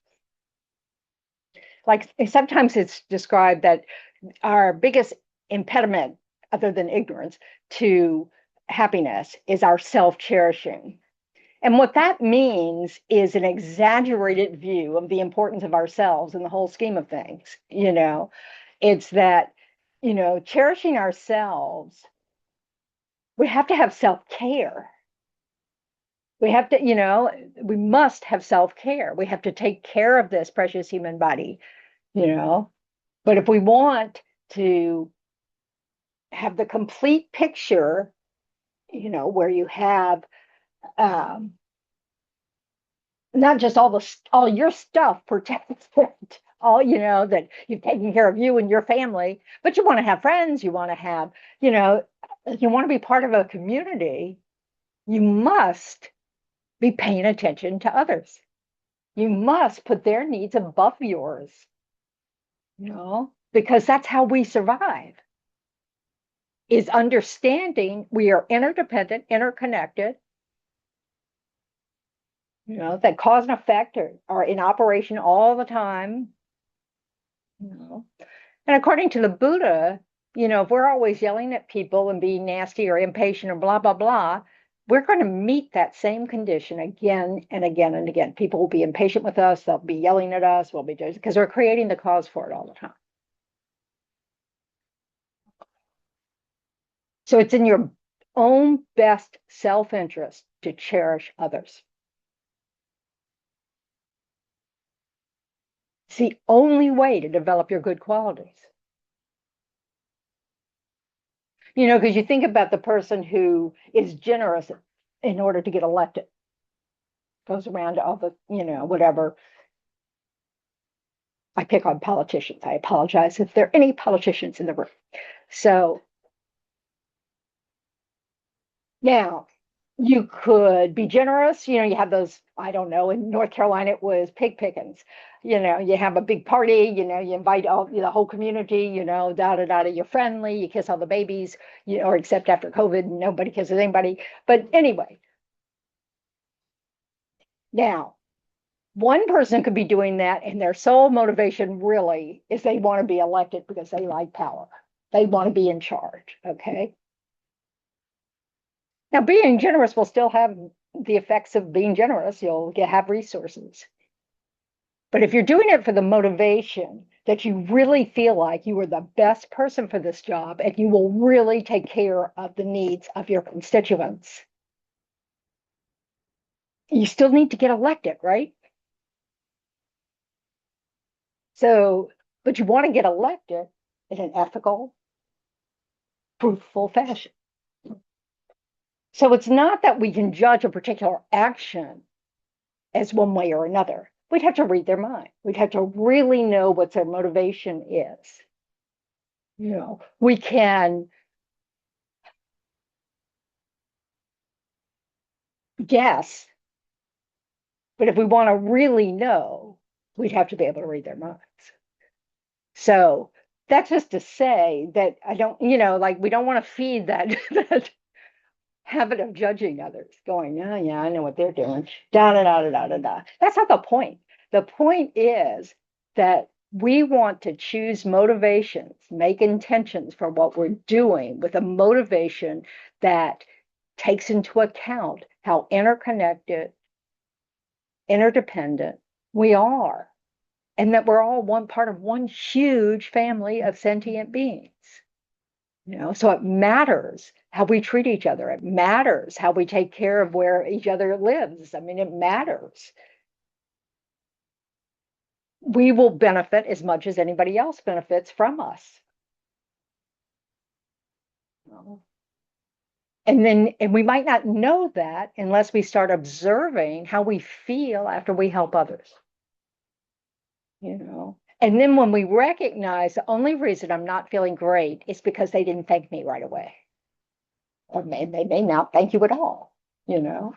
Like sometimes it's described that our biggest impediment, other than ignorance, to happiness is our self-cherishing. And what that means is an exaggerated view of the importance of ourselves in the whole scheme of things. It's that, cherishing ourselves, we have to have self-care. We have to, we must have self-care. We have to take care of this precious human body, But if we want to have the complete picture, where you have not just all your stuff protected, all that you've taken care of you and your family, but you want to have friends, you want to have, you want to be part of a community, you must be paying attention to others. You must put their needs above yours, because that's how we survive. Is understanding we are interdependent, interconnected, that cause and effect are in operation all the time. And according to the Buddha, if we're always yelling at people and being nasty or impatient or blah, blah, blah, we're going to meet that same condition again and again and again. People will be impatient with us. They'll be yelling at us. We'll be because we're creating the cause for it all the time. So it's in your own best self-interest to cherish others. It's the only way to develop your good qualities. Because you think about the person who is generous in order to get elected, goes around to all the, whatever. I pick on politicians. I apologize if there are any politicians in the room. So now you could be generous. You have those, I don't know, in North Carolina, it was pig pickings. You have a big party, you invite all the whole community, da da da, you're friendly, you kiss all the babies, or except after COVID, nobody kisses anybody. But anyway, now one person could be doing that, and their sole motivation really is they want to be elected because they like power. They want to be in charge. Okay. Now, being generous will still have the effects of being generous. You'll have resources. But if you're doing it for the motivation that you really feel like you are the best person for this job and you will really take care of the needs of your constituents, you still need to get elected, right? So, but you want to get elected in an ethical, fruitful fashion. So it's not that we can judge a particular action as one way or another. We'd have to read their mind. We'd have to really know what their motivation is. You know, we can guess, but if we want to really know, we'd have to be able to read their minds. So that's just to say that I don't, you know, like we don't want to feed that, that habit of judging others, going, oh, yeah, I know what they're doing. Da da da da da da da. That's not the point. The point is that we want to choose motivations, make intentions for what we're doing with a motivation that takes into account how interconnected, interdependent we are, and that we're all one part of one huge family of sentient beings. You know, so it matters how we treat each other. It matters how we take care of where each other lives. I mean, it matters. We will benefit as much as anybody else benefits from us. And we might not know that unless we start observing how we feel after we help others. You know, and then when we recognize the only reason I'm not feeling great is because they didn't thank me right away. Or they may not thank you at all, you know.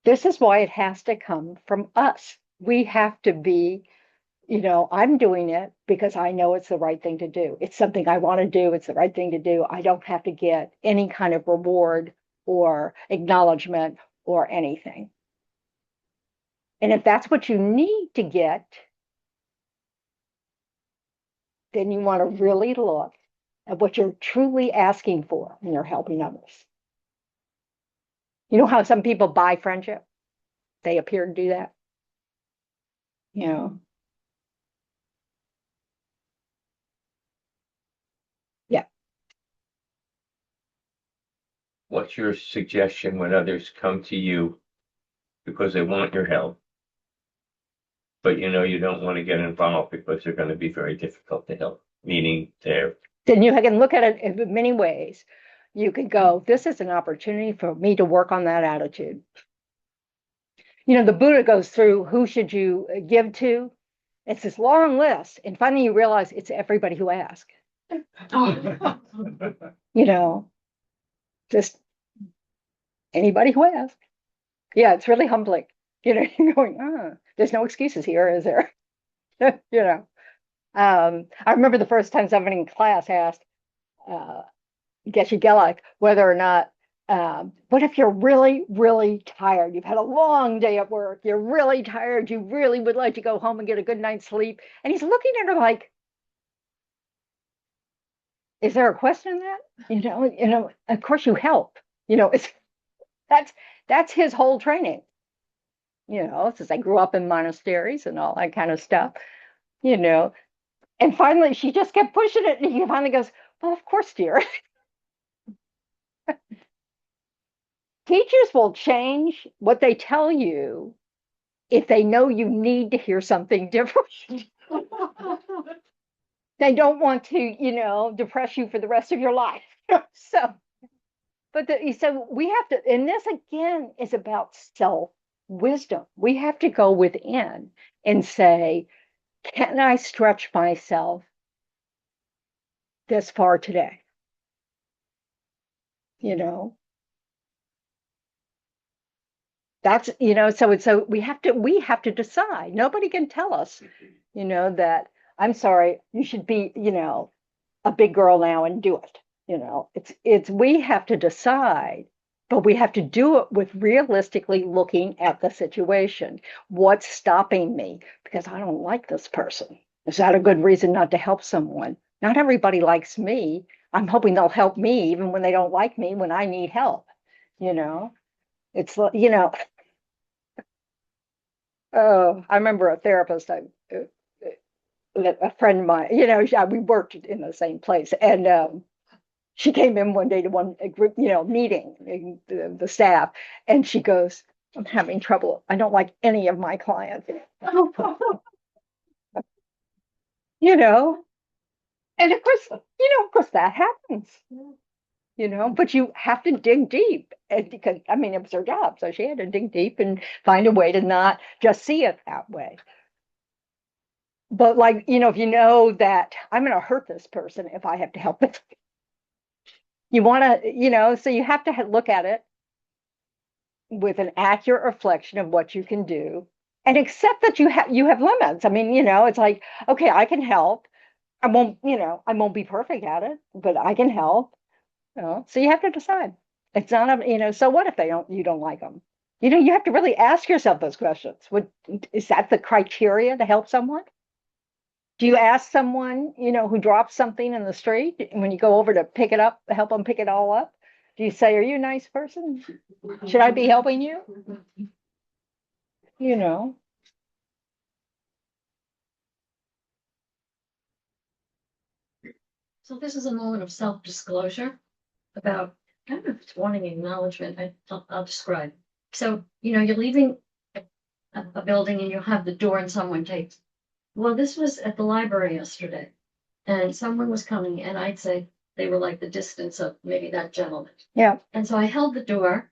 This is why it has to come from us. We have to be, you know, I'm doing it because I know it's the right thing to do. It's something I want to do. It's the right thing to do. I don't have to get any kind of reward or acknowledgement or anything. And if that's what you need to get, then you want to really look at what you're truly asking for when you're helping others. You know how some people buy friendship? They appear to do that. You know. Yeah. What's your suggestion when others come to you because they want your help, but you know you don't want to get involved because they're going to be very difficult to help, meaning they're... Then you can look at it in many ways. You could go, this is an opportunity for me to work on that attitude. You know, the Buddha goes through who should you give to. It's this long list. And finally you realize it's everybody who asks. You know, just anybody who asks. Yeah, it's really humbling. You know, you're going, there's no excuses here, is there? You know. I remember the first time somebody in class asked Geshe Gelek whether or not, what if you're really, really tired? You've had a long day at work. You're really tired. You really would like to go home and get a good night's sleep. And he's looking at her like, is there a question in that? You know, of course you help. You know, that's his whole training. You know, since I grew up in monasteries and all that kind of stuff, you know. And finally, she just kept pushing it. And he finally goes, well, of course, dear. Teachers will change what they tell you if they know you need to hear something different. They don't want to, you know, depress you for the rest of your life. So, but so we have to, and this again is about self-wisdom. We have to go within and say, can I stretch myself this far today? You know, that's, you know, so we have to decide. Nobody can tell us, you know, that I'm sorry, you should be, you know, a big girl now and do it. You know, it's we have to decide, but we have to do it with realistically looking at the situation. What's stopping me? Because I don't like this person. Is that a good reason not to help someone? Not everybody likes me. I'm hoping they'll help me even when they don't like me, when I need help. You know, it's, you know, Oh, I remember a therapist, a friend of mine, we worked in the same place, and she came in one day to a group, meeting, the staff, and she goes, I'm having trouble. I don't like any of my clients. you know, and of course that happens, but you have to dig deep. And because, I mean, it was her job. So she had to dig deep and find a way to not just see it that way. But like, if you know that I'm going to hurt this person if I have to help it, you want to, so you have to look at it with an accurate reflection of what you can do and accept that you have limits. I mean, it's like, okay, I can help. I won't be perfect at it, but I can help. So you have to decide. It's not so what if you don't like them? You have to really ask yourself those questions. Is that the criteria to help someone? Do you ask someone, who drops something in the street, and when you go over to pick it up, help them pick it all up? Do you say, are you a nice person? Should I be helping you? You know, So this is a moment of self-disclosure about kind of wanting acknowledgement. I'll describe. So, you're leaving a building and you have the door and someone takes. Well, this was at the library yesterday, and someone was coming, and I'd say they were like the distance of maybe that gentleman. yeah. And so I held the door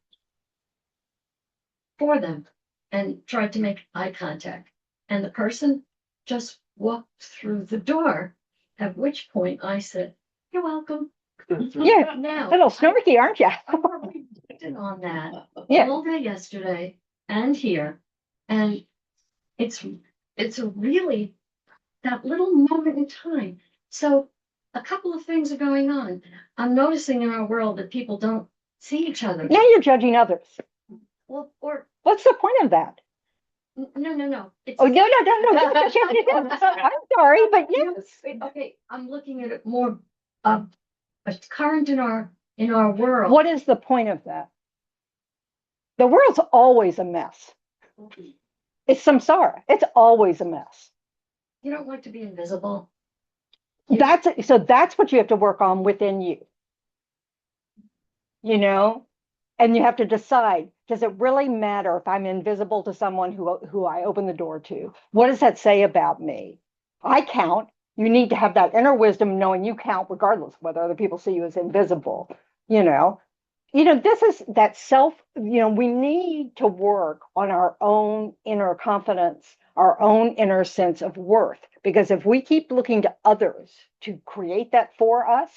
for them and tried to make eye contact. And the person just walked through the door, at which point I said, you're welcome. Yeah. Now, Little snarky, aren't you? I reflected on that Yeah. all day yesterday and here. And it's a really that little moment in time. So a couple of things are going on. I'm noticing in our world that people don't see each other. Now you're judging others. Well, or What's the point of that? no. It's Oh, no. I'm sorry, but yes. okay. I'm looking at it more a current in our world. What is the point of that? The world's always a mess. It's samsara. It's always a mess. You don't like to be invisible. That's what you have to work on within you. And you have to decide, does it really matter if I'm invisible to someone who I open the door to? What does that say about me? I count. You need to have that inner wisdom knowing you count regardless of whether other people see you as invisible. This is that we need to work on our own inner confidence, our own inner sense of worth. Because if we keep looking to others to create that for us,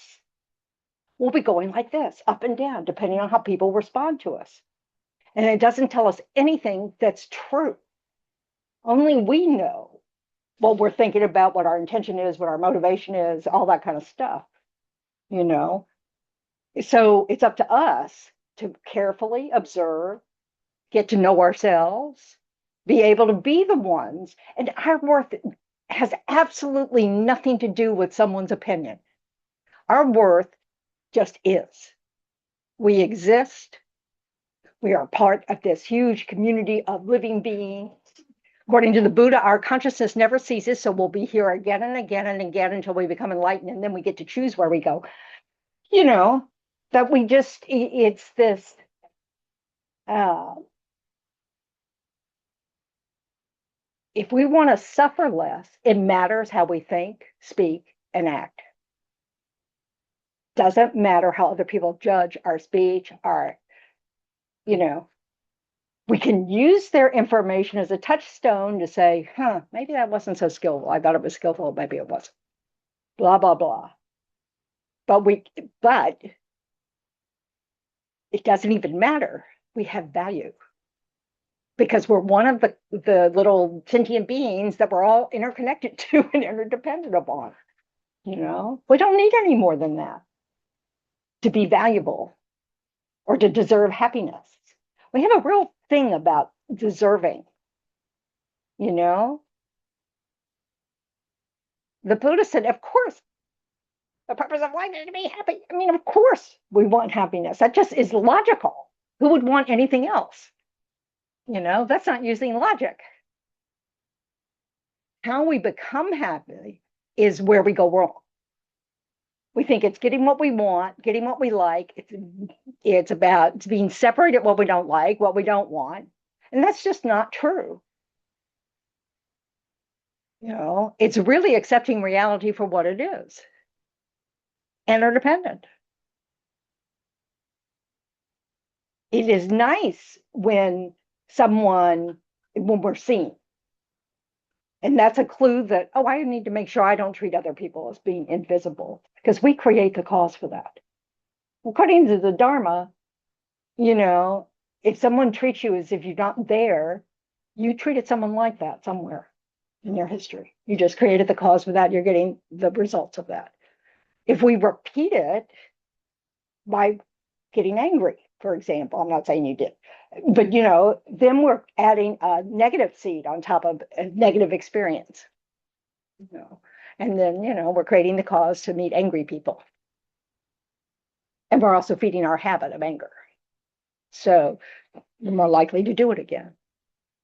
we'll be going like this, up and down, depending on how people respond to us. And it doesn't tell us anything that's true. Only we know what we're thinking about, what our intention is, what our motivation is, all that kind of stuff. So it's up to us to carefully observe, get to know ourselves, be able to be the ones. And our worth has absolutely nothing to do with someone's opinion. Our worth just is. We exist. We are part of this huge community of living beings. According to the Buddha, our consciousness never ceases, so we'll be here again and again and again until we become enlightened, and then we get to choose where we go. That it's this, if we want to suffer less, it matters how we think, speak, and act. Doesn't matter how other people judge our speech, we can use their information as a touchstone to say, maybe that wasn't so skillful. I thought it was skillful, maybe it wasn't. Blah, blah, blah. But it doesn't even matter. We have value because we're one of the little sentient beings that we're all interconnected to and interdependent upon. We don't need any more than that to be valuable or to deserve happiness. We have a real thing about deserving. The Buddha said, of course, the purpose of life is to be happy. I mean, of course we want happiness. That just is logical. Who would want anything else? That's not using logic. how we become happy is where we go wrong. We think it's getting what we want, getting what we like. It's about being separated what we don't like, what we don't want. And that's just not true. It's really accepting reality for what it is. Interdependent. It is nice when we're seen. And that's a clue that, oh, I need to make sure I don't treat other people as being invisible, because we create the cause for that. According to the Dharma, if someone treats you as if you're not there, you treated someone like that somewhere in your history. You just created the cause for that. You're getting the results of that. If we repeat it by getting angry, for example, I'm not saying you did, but then we're adding a negative seed on top of a negative experience. And then, we're creating the cause to meet angry people. And we're also feeding our habit of anger. So you're more likely to do it again.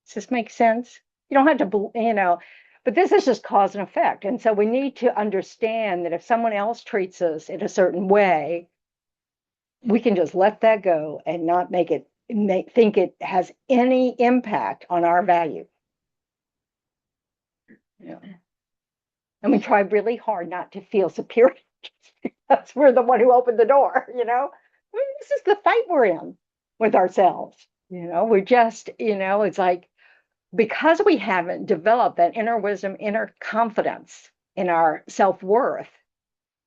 Does this make sense? You don't have to, but this is just cause and effect. And so we need to understand that if someone else treats us in a certain way, we can just let that go and not think it has any impact on our value. And we try really hard not to feel superior. That's we're the one who opened the door, this is the fight we're in with ourselves. We're just, it's like, because we haven't developed that inner wisdom, inner confidence in our self-worth,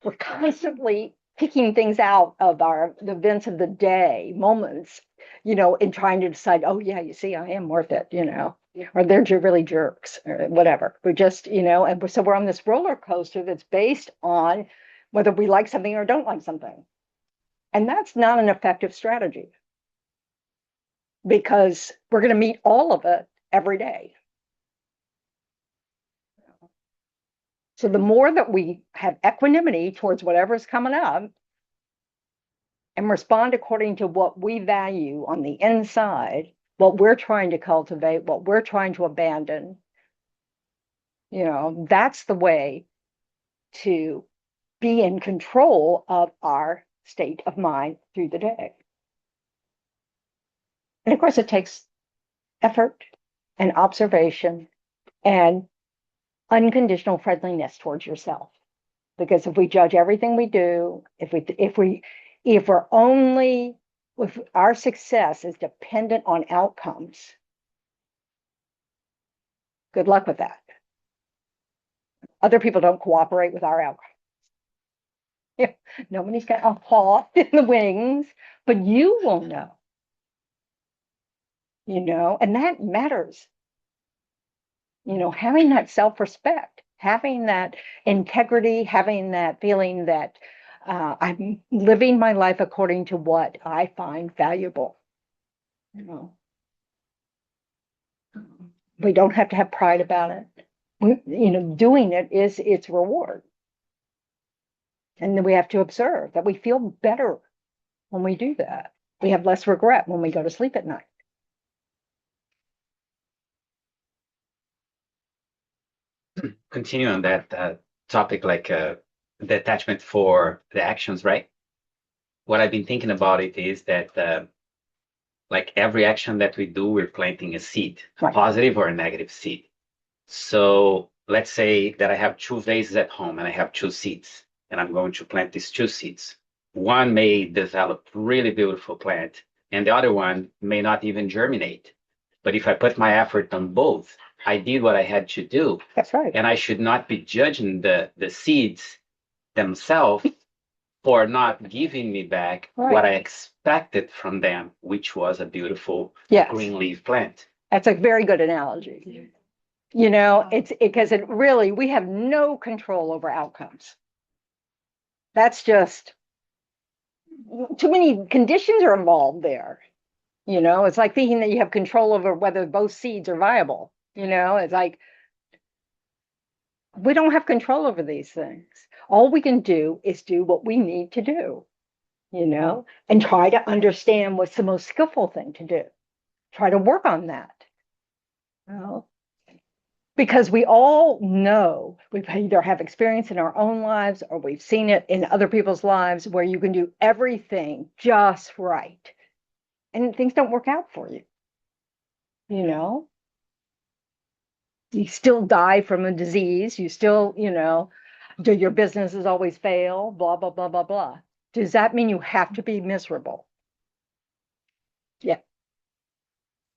we're constantly picking things out of the events of the day, moments, and trying to decide, oh yeah, you see, I am worth it, or they're really jerks or whatever. We're just, and so we're on this roller coaster that's based on whether we like something or don't like something. And that's not an effective strategy, because we're going to meet all of it every day. So the more that we have equanimity towards whatever's coming up and respond according to what we value on the inside, what we're trying to cultivate, what we're trying to abandon, that's the way to be in control of our state of mind through the day. And of course, it takes effort and observation and unconditional friendliness towards yourself. Because if we judge everything we do, if our success is dependent on outcomes, good luck with that. Other people don't cooperate with our outcomes. Nobody's got a paw in the wings, but you will know. And that matters. Having that self-respect, having that integrity, having that feeling that I'm living my life according to what I find valuable. We don't have to have pride about it. Doing it is its reward. And then we have to observe that we feel better when we do that. We have less regret when we go to sleep at night. Continue on that topic, like the attachment for the actions, right? What I've been thinking about it is that like every action that we do, we're planting a seed, a positive or a negative seed. So let's say that I have 2 vases at home and I have 2 seeds, and I'm going to plant these 2 seeds. One may develop really beautiful plant, and the other one may not even germinate. But if I put my effort on both, I did what I had to do. That's right. And I should not be judging the seeds themselves for not giving me back what I expected from them, which was a beautiful green leaf plant. That's a very good analogy. It's because we have no control over outcomes. That's just too many conditions are involved there. It's like thinking that you have control over whether both seeds are viable. It's like we don't have control over these things. All we can do is do what we need to do, and try to understand what's the most skillful thing to do. Try to work on that. Because we all know we've either have experience in our own lives or we've seen it in other people's lives where you can do everything just right and things don't work out for you. You know, you still die from a disease, you still, do your businesses always fail, blah, blah, blah, blah, blah. Does that mean you have to be miserable? Yeah.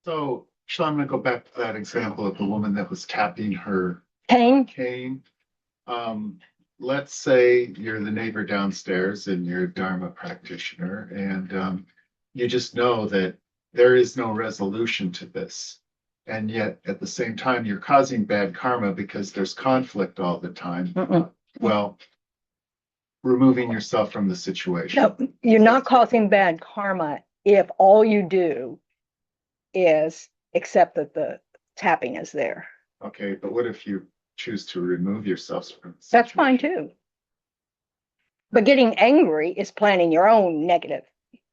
So, Sean, I'm gonna go back to that example of the woman that was tapping her Pain? cane. Let's say you're the neighbor downstairs and you're a Dharma practitioner, and you just know that there is no resolution to this. And yet, at the same time, you're causing bad karma because there's conflict all the time. Mm-mm. Well, removing yourself from the situation. No, you're not causing bad karma if all you do is accept that the tapping is there. Okay, but what if you choose to remove yourself from the That's situation? fine too. But getting angry is planting your own negative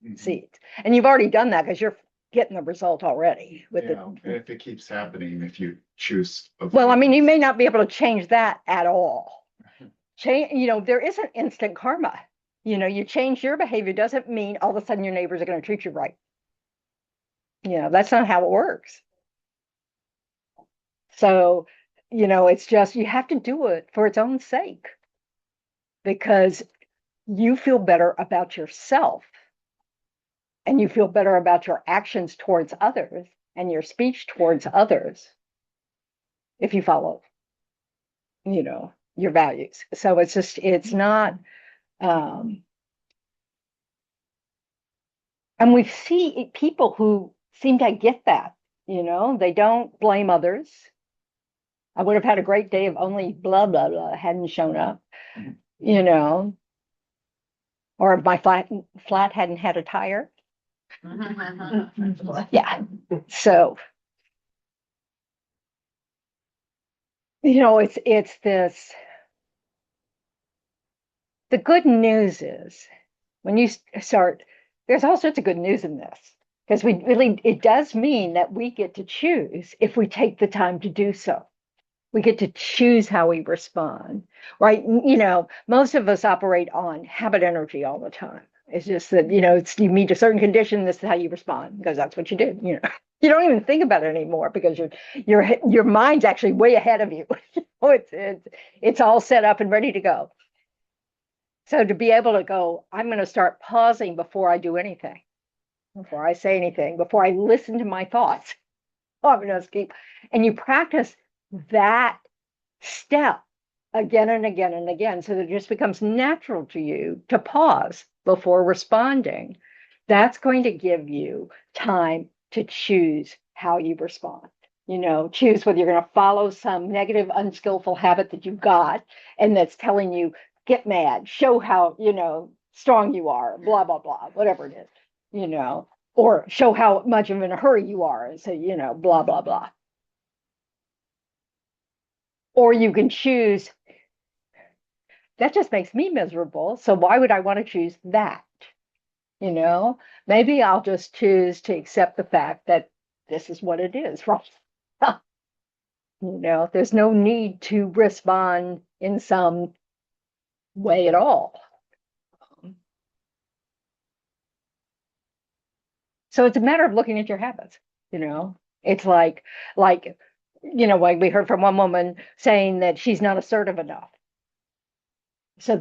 Mhm. seeds. And you've already done that because you're getting the result already with Yeah, and if it keeps happening, if you choose. Well, I mean, you may not be able to change that at all. Change, there isn't instant karma. You change your behavior doesn't mean all of a sudden your neighbors are going to treat you right. That's not how it works. So, it's just you have to do it for its own sake because you feel better about yourself and you feel better about your actions towards others and your speech towards others if you follow, your values. So it's not, and we see people who seem to get that, they don't blame others. I would have had a great day if only blah, blah, blah hadn't shown up, or if my flat hadn't had a tire. Yeah. So, it's this, the good news is when you start, there's all sorts of good news in this because it does mean that we get to choose if we take the time to do so. We get to choose how we respond, right? Most of us operate on habit energy all the time. It's just that, you meet a certain condition, this is how you respond because that's what you do. You don't even think about it anymore because your mind's actually way ahead of you. It's all set up and ready to go. So to be able to go, I'm going to start pausing before I do anything, before I say anything, before I listen to my thoughts. I'm going to keep, and you practice that step again and again and again, so that it just becomes natural to you to pause before responding. That's going to give you time to choose how you respond. Choose whether you're going to follow some negative, unskillful habit that you've got and that's telling you, get mad, show how, strong you are, blah, blah, blah, whatever it is, or show how much of in a hurry you are, and say, blah, blah, blah. Or you can choose, that just makes me miserable. So why would I want to choose that? Maybe I'll just choose to accept the fact that this is what it is, right? There's no need to respond in some way at all. So it's a matter of looking at your habits, It's like we heard from one woman saying that she's not assertive enough. So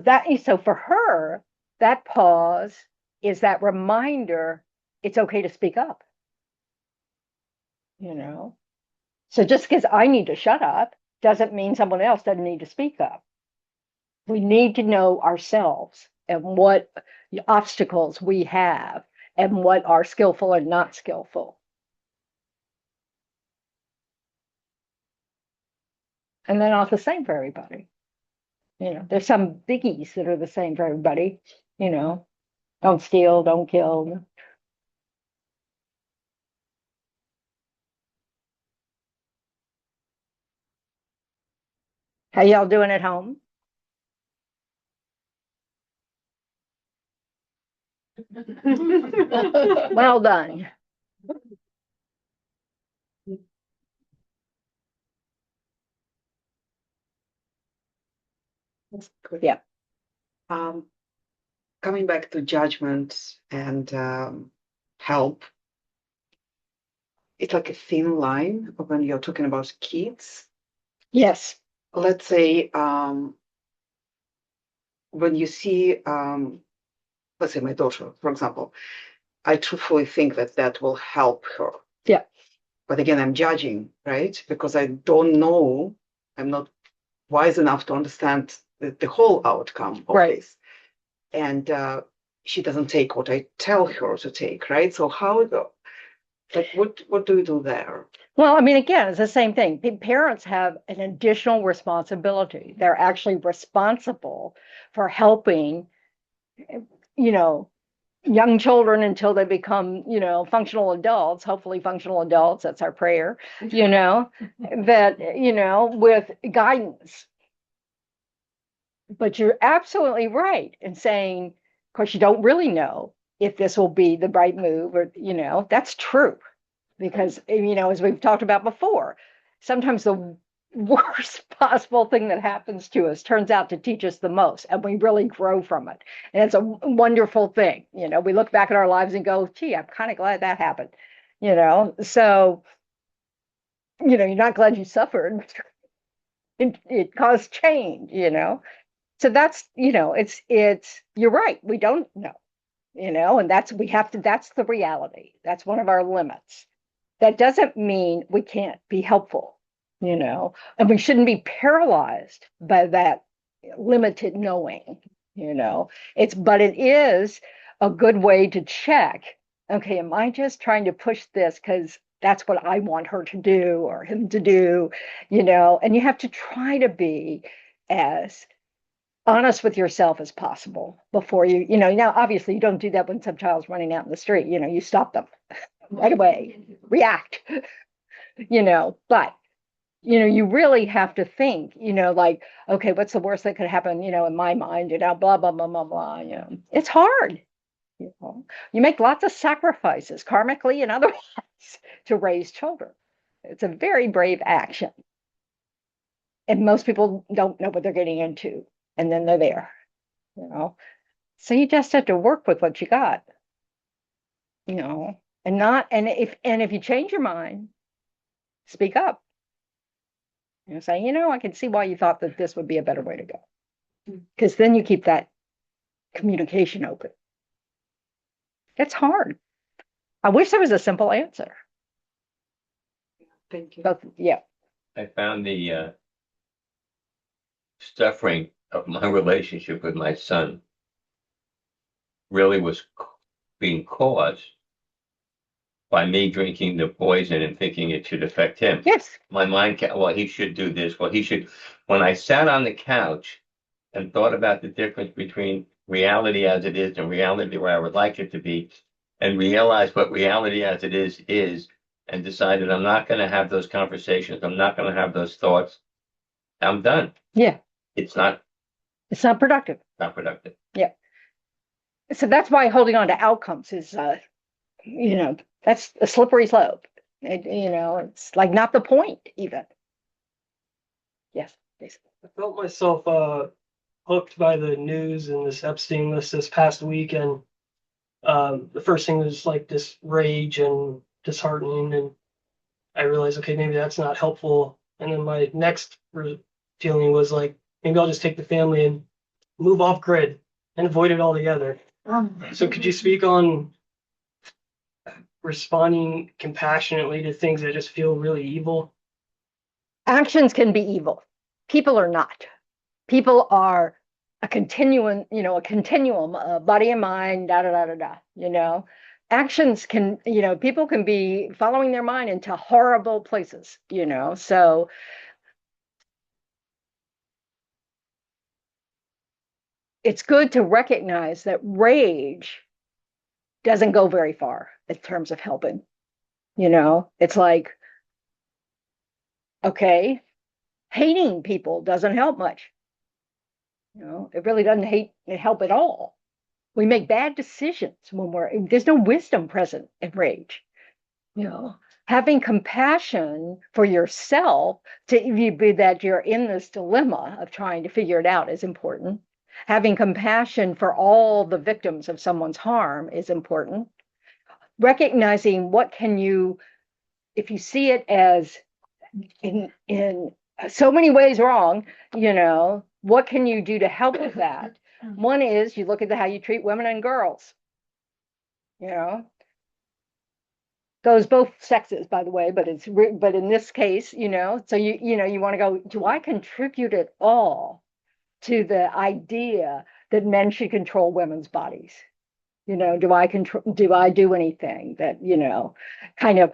for her, that pause is that reminder it's okay to speak up. So just because I need to shut up doesn't mean someone else doesn't need to speak up. We need to know ourselves and what obstacles we have and what are skillful and not skillful. And they're not the same for everybody. There's some biggies that are the same for everybody. Don't steal, don't kill. How y'all doing at home? Well done. That's good. Yeah. Coming back to judgment and help, it's like a thin line when you're talking about kids. Yes. Let's say when you see, let's say my daughter, for example, I truthfully think that that will help her. Yeah. But again, I'm judging, right? Because I don't know, I'm not wise enough to understand the whole outcome of Right. this. And she doesn't take what I tell her to take, right? So how, like, what do we do there? Well, I mean, again, it's the same thing. Parents have an additional responsibility. They're actually responsible for helping, you know, young children until they become, functional adults, hopefully functional adults. That's our prayer, that, with guidance. But you're absolutely right in saying, of course, you don't really know if this will be the right move or, that's true. Because, as we've talked about before, sometimes the worst possible thing that happens to us turns out to teach us the most, and we really grow from it. And it's a wonderful thing. We look back at our lives and go, gee, I'm kind of glad that happened. So, you're not glad you suffered. It caused change, So that's, you're right. We don't know, and that's the reality. That's one of our limits. That doesn't mean we can't be helpful, and we shouldn't be paralyzed by that limited knowing, but it is a good way to check, okay, am I just trying to push this because that's what I want her to do or him to do, and you have to try to be as honest with yourself as possible before now obviously you don't do that when some child's running out in the street, you stop them right away, react, but you really have to think, like, okay, what's the worst that could happen, in my mind, blah, blah, blah, blah, blah, it's hard, you make lots of sacrifices karmically and otherwise to raise children. It's a very brave action. And most people don't know what they're getting into, and then they're there, So you just have to work with what you got, and if you change your mind, speak up. Say, I can see why you thought that this would be a better way to go. Because then you keep that communication open. It's hard. I wish there was a simple answer. Thank you. But yeah. I found the suffering of my relationship with my son really was being caused by me drinking the poison and thinking it should affect him. Yes. My mind, well, he should do this. Well, he should. When I sat on the couch and thought about the difference between reality as it is and reality where I would like it to be, and realized what reality as it is, and decided I'm not going to have those conversations, I'm not going to have those thoughts, I'm done. Yeah. It's not productive. Not productive. Yeah. So that's why holding on to outcomes is, that's a slippery slope. It's like not the point even. Yes. Basically. I felt myself hooked by the news and this Epstein list this past week, and the first thing was like this rage and disheartening, and I realized, okay, maybe that's not helpful. And then my next feeling was like, maybe I'll just take the family and move off grid and avoid it altogether. So could you speak on responding compassionately to things that just feel really evil? Actions can be evil. People are not. People are a continuum, body and mind, da, da, da, da, da, Actions can, people can be following their mind into horrible places, so it's good to recognize that rage doesn't go very far in terms of helping. It's like, okay, hating people doesn't help much. It really doesn't help at all. We make bad decisions when there's no wisdom present in rage. having compassion for yourself to be that you're in this dilemma of trying to figure it out is important. Having compassion for all the victims of someone's harm is important. Recognizing what can you, if you see it as in so many ways wrong, what can you do to help with that? One is you look at how you treat women and girls. Goes both sexes, by the way, but in this case, so you want to go, do I contribute at all to the idea that men should control women's bodies? Do I do anything that, kind of,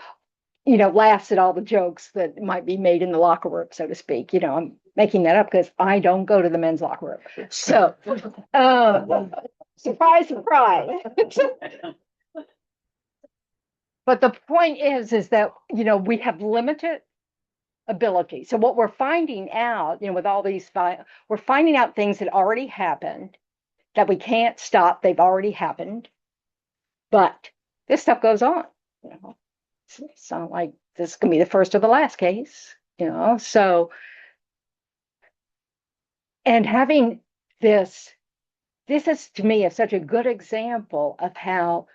laughs at all the jokes that might be made in the locker room, so to speak. I'm making that up because I don't go to the men's locker room. So, surprise, surprise. But the point is that, we have limited ability. So what we're finding out, with all these, we're finding out things that already happened that we can't stop. They've already happened. But this stuff goes on. It's not like this is going to be the first or the last case, So, and having this is to me such a good example of how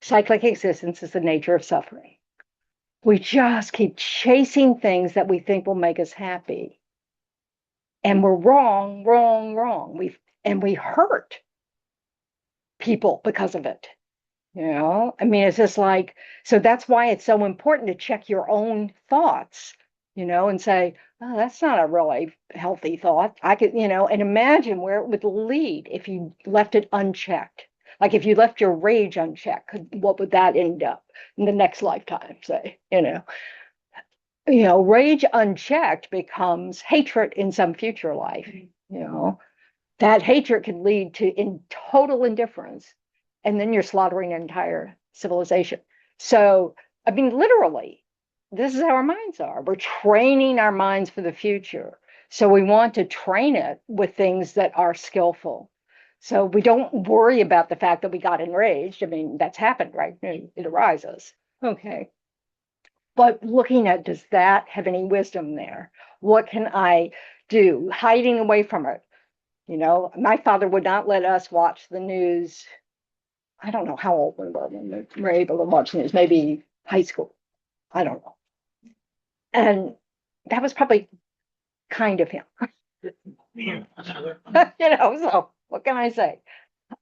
cyclic existence is the nature of suffering. We just keep chasing things that we think will make us happy. And we're wrong. We hurt people because of it. It's just like, so that's why it's so important to check your own thoughts, and say, oh, that's not a really healthy thought. I could, and imagine where it would lead if you left it unchecked. Like if you left your rage unchecked, what would that end up in the next lifetime, say, rage unchecked becomes hatred in some future life, that hatred can lead to total indifference. And then you're slaughtering an entire civilization. So, literally, this is how our minds are. We're training our minds for the future. So we want to train it with things that are skillful. So we don't worry about the fact that we got enraged. That's happened, right? It arises. Okay. But looking at, does that have any wisdom there? What can I do? Hiding away from it. My father would not let us watch the news. I don't know how old we were when we were able to watch news, maybe high school. I don't know. And that was probably kind of him. So what can I say?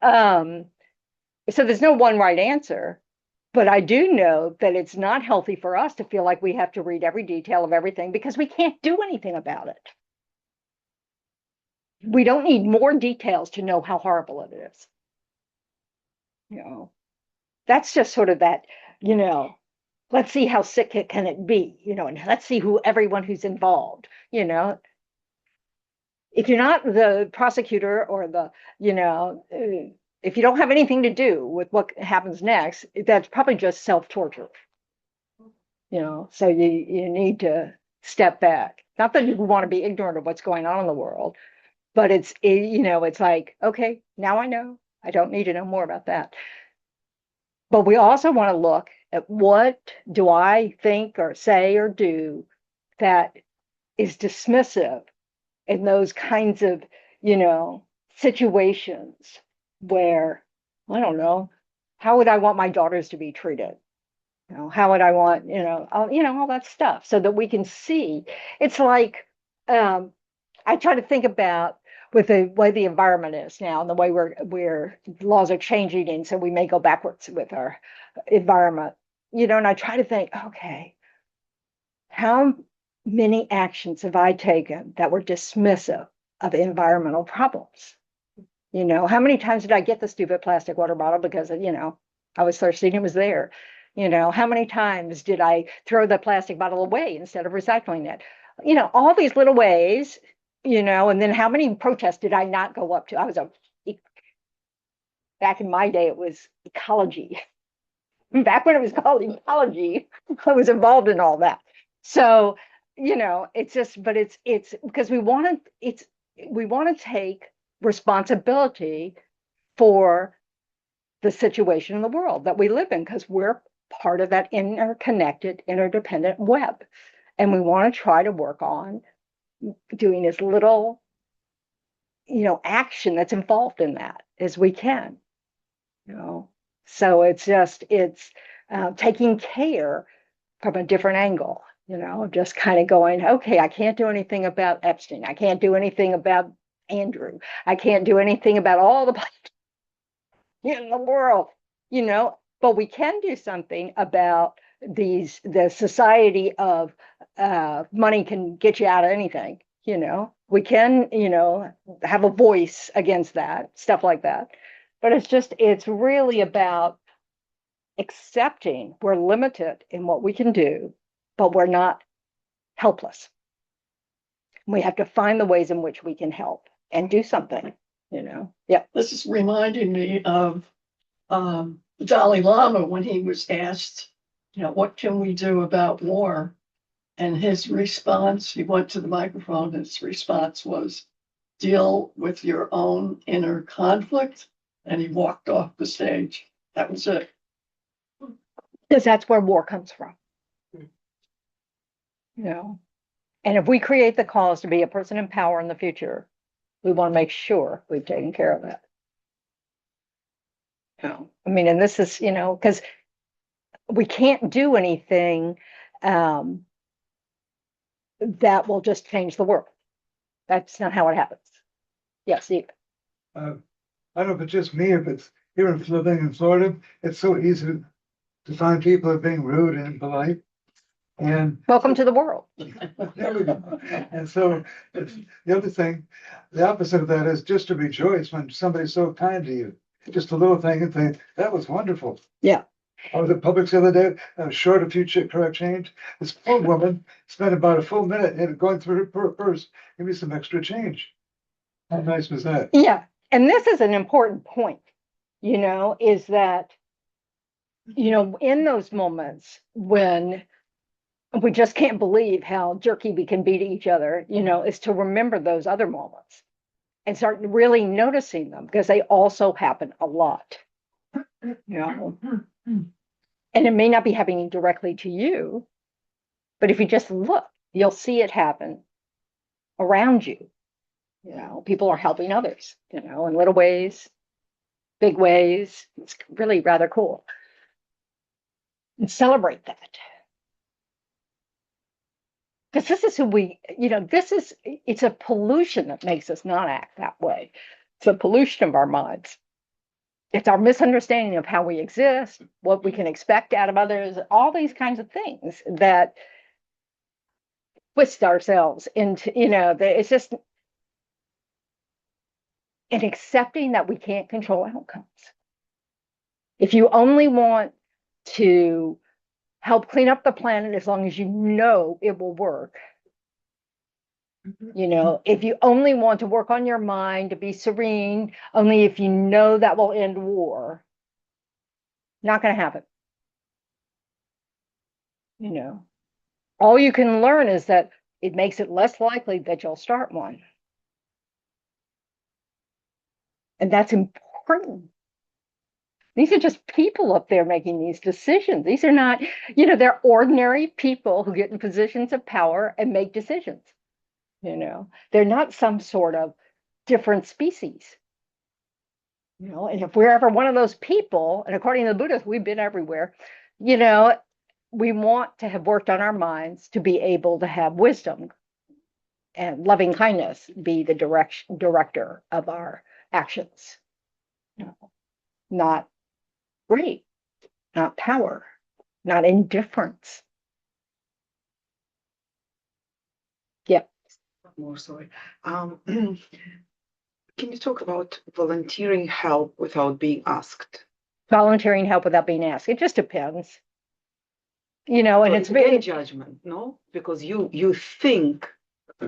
So there's no one right answer, but I do know that it's not healthy for us to feel like we have to read every detail of everything because we can't do anything about it. We don't need more details to know how horrible it is. That's just sort of that, let's see how sick can it be, and let's see everyone who's involved, If you're not the prosecutor or the, if you don't have anything to do with what happens next, that's probably just self-torture. So you need to step back. Not that you want to be ignorant of what's going on in the world, but it's like, okay, now I know. I don't need to know more about that. But we also want to look at what do I think or say or do that is dismissive in those kinds of, situations where, I don't know, how would I want my daughters to be treated? How would I want, all that stuff so that we can see. It's like, I try to think about with the way the environment is now and the way we're laws are changing, and so we may go backwards with our environment, and I try to think, okay, how many actions have I taken that were dismissive of environmental problems? How many times did I get the stupid plastic water bottle because, I was thirsty and it was there? How many times did I throw the plastic bottle away instead of recycling it? All these little ways, and then how many protests did I not go up to? Back in my day, it was ecology. Back when it was called ecology, I was involved in all that. So, it's just, but it's because we want to take responsibility for the situation in the world that we live in, because we're part of that interconnected, interdependent web. And we want to try to work on doing as little, action that's involved in that as we can. So it's taking care from a different angle, just kind of going, okay, I can't do anything about Epstein. I can't do anything about Andrew. I can't do anything about all the in the world, but we can do something about the society of money can get you out of anything, we can, have a voice against that, stuff like that. But it's really about accepting we're limited in what we can do, but we're not helpless. We have to find the ways in which we can help and do something, Yeah. This is reminding me of the Dalai Lama when he was asked, what can we do about war? And his response, he went to the microphone, his response was, deal with your own inner conflict. And he walked off the stage. That was it. Because that's where war comes from. And if we create the cause to be a person in power in the future, we want to make sure we've taken care of that. And this is, because we can't do anything that will just change the world. That's not how it happens. Yes, Steve. I don't know if it's just me, if it's here in living in Florida, it's so easy to find people that are being rude and impolite. And welcome to the world. There we go. And so the other thing, the opposite of that is just to rejoice when somebody's so kind to you. Just a little thing and think, that was wonderful. Yeah. I was at Publix the other day, I was short a few correct change. This poor woman spent about a full minute and going through her purse, give me some extra change. How nice was that? Yeah. And this is an important point, is that, in those moments when we just can't believe how jerky we can be to each other, is to remember those other moments and start really noticing them, because they also happen a lot. And it may not be happening directly to you, but if you just look, you'll see it happen around you. People are helping others, in little ways, big ways. It's really rather cool. And celebrate that. Because this is who it's a pollution that makes us not act that way. It's a pollution of our minds. It's our misunderstanding of how we exist, what we can expect out of others, all these kinds of things that twist ourselves into, it's just in accepting that we can't control outcomes. If you only want to help clean up the planet as long as you know it will work, if you only want to work on your mind to be serene, only if you know that will end war, not going to happen. All you can learn is that it makes it less likely that you'll start one. And that's important. These are just people up there making these decisions. These are not, they're ordinary people who get in positions of power and make decisions. They're not some sort of different species. And if we're ever one of those people, and according to the Buddhists, we've been everywhere, we want to have worked on our minds to be able to have wisdom and loving kindness be the director of our actions. Not greed, not power, not indifference. Yep. More sorry. Can you talk about volunteering help without being asked? Volunteering help without being asked. It just depends. And So it's very very judgment, no? Because you think.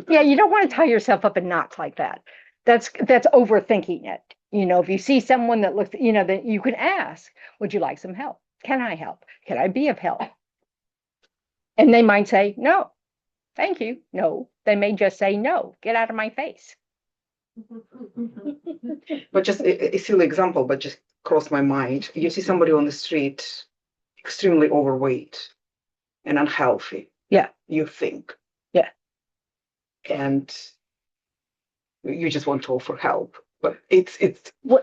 Yeah, you don't want to tie yourself up in knots like that. That's overthinking it. If you see someone that looks, that you can ask, would you like some help? Can I help? Can I be of help? And they might say, no, thank you. No, they may just say, no, get out of my face. But just a silly example, but just crossed my mind. You see somebody on the street, extremely overweight and unhealthy. Yeah. You think. Yeah. And you just want to offer help. But it's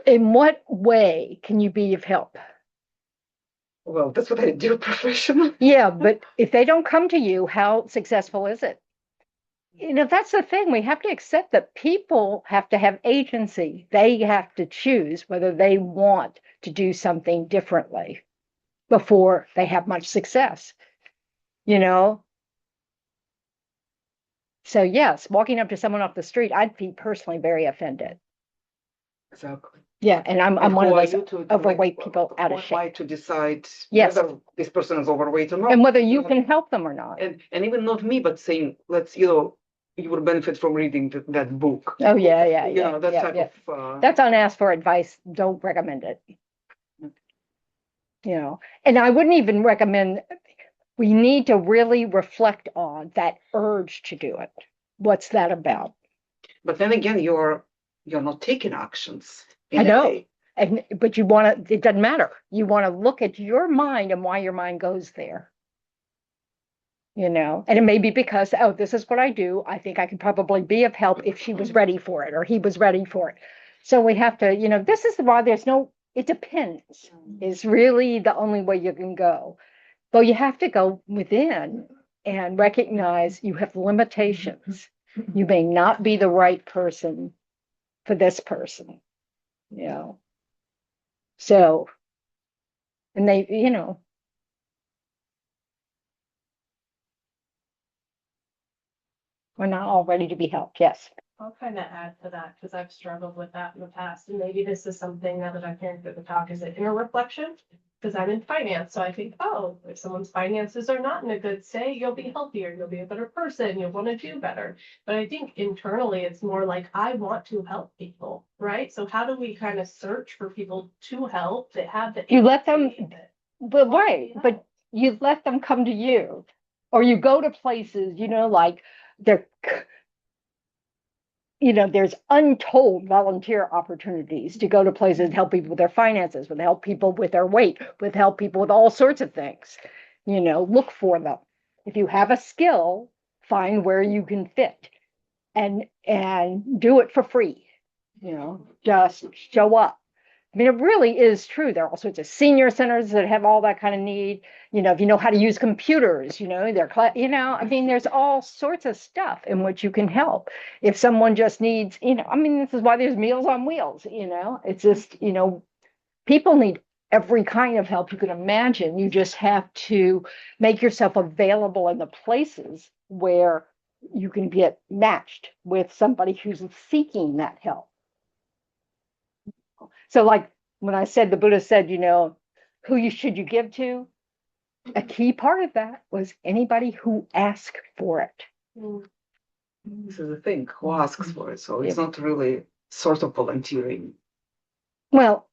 In what way can you be of help? well, that's what I do professionally. Yeah, but if they don't come to you, how successful is it? That's the thing. We have to accept that people have to have agency. They have to choose whether they want to do something differently before they have much success, you know? So yes, walking up to someone off the street, I'd be personally very offended. Exactly. Yeah, and I'm And one who of are those you to overweight like, people out of who am I shape. to decide Yes. whether this person is overweight or not? And whether you can help them or not. And even not me, but saying, let's, you would benefit from reading that book. Oh yeah, yeah, You yeah. know, that yeah, type yeah. of. That's unasked for advice. Don't recommend it. And I wouldn't even recommend. We need to really reflect on that urge to do it. What's that about? But then again, you're not taking actions. I know. But you want to, it doesn't matter. You want to look at your mind and why your mind goes there. And it may be because, oh, this is what I do. I think I could probably be of help if she was ready for it or he was ready for it. So we have to, this is why it depends, is really the only way you can go. But you have to go within and recognize you have limitations. You may not be the right person for this person, So, and we're not all ready to be helped. Yes. I'll kind of add to that because I've struggled with that in the past. And maybe this is something now that I'm hearing through the talk, is it inner reflection? Because I'm in finance. So I think, oh, if someone's finances are not in a good state, you'll be healthier, you'll be a better person, you'll want to do better. But I think internally it's more like, I want to help people, right? So how do we kind of search for people to help that have the You let them, but right, but you let them come to you, or you go to places, like there's untold volunteer opportunities to go to places and help people with their finances, with help people with their weight, with help people with all sorts of things. Look for them. If you have a skill, find where you can fit and do it for free. Just show up. I mean, it really is true. There are all sorts of senior centers that have all that kind of need. If you know how to use computers, I mean, there's all sorts of stuff in which you can help. If someone just needs, I mean, this is why there's Meals on Wheels, it's just, people need every kind of help you can imagine. You just have to make yourself available in the places where you can get matched with somebody who's seeking that help. So like when I said, the Buddha said, who should you give to? A key part of that was anybody who asked for it. This is the thing, who asks for it. So it's not really sort of volunteering. Well,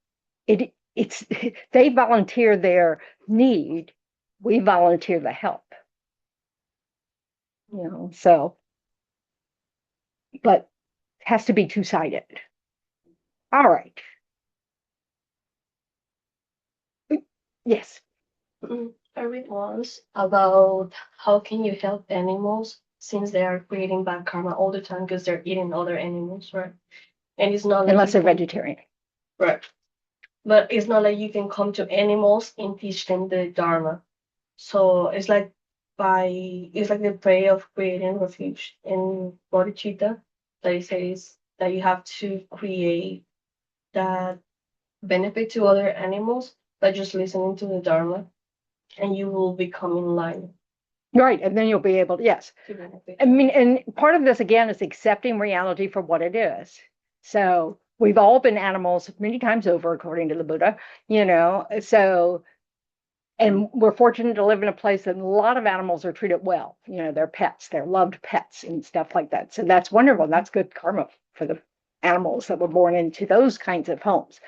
it's they volunteer their need, we volunteer the help. So, but it has to be two-sided. All right. Yes. I read once about how can you help animals since they are creating bad karma all the time because they're eating other animals, right? And it's not like unless they're vegetarian. Right. But it's not like you can come to animals and teach them the Dharma. So it's like the prayer of creating refuge in bodhicitta that it says that you have to create that benefit to other animals by just listening to the Dharma, and you will become in line. Right, and then you'll be able to, yes. To benefit. I mean, and part of this again is accepting reality for what it is. So we've all been animals many times over, according to the Buddha, so, and we're fortunate to live in a place that a lot of animals are treated well. They're pets, they're loved pets and stuff like that. So that's wonderful. That's good karma for the animals that were born into those kinds of homes.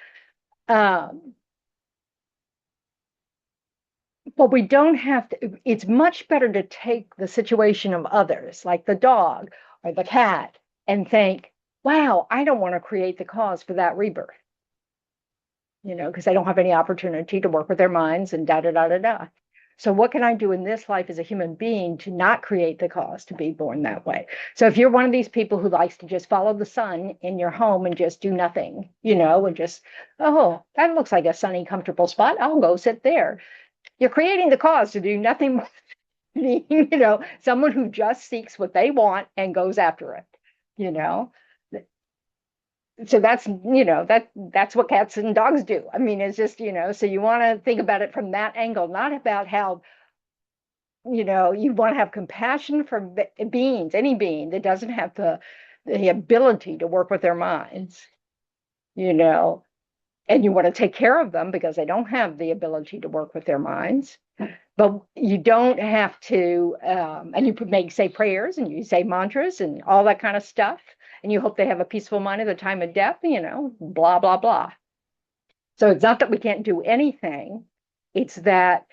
But we don't have to, it's much better to take the situation of others, like the dog or the cat, and think, wow, I don't want to create the cause for that rebirth. because they don't have any opportunity to work with their minds and da da da da da. So what can I do in this life as a human being to not create the cause to be born that way? So if you're one of these people who likes to just follow the sun in your home and just do nothing, and just, oh, that looks like a sunny, comfortable spot, I'll go sit there. You're creating the cause to do nothing more than being, someone who just seeks what they want and goes after it, you know. So that's what cats and dogs do. I mean, it's just, so you want to think about it from that angle, not about how, you want to have compassion for beings, any being that doesn't have the ability to work with their minds, and you want to take care of them because they don't have the ability to work with their minds. But you don't have to, and you say prayers and you say mantras and all that kind of stuff. And you hope they have a peaceful mind at the time of death, blah, blah, blah. So it's not that we can't do anything. It's that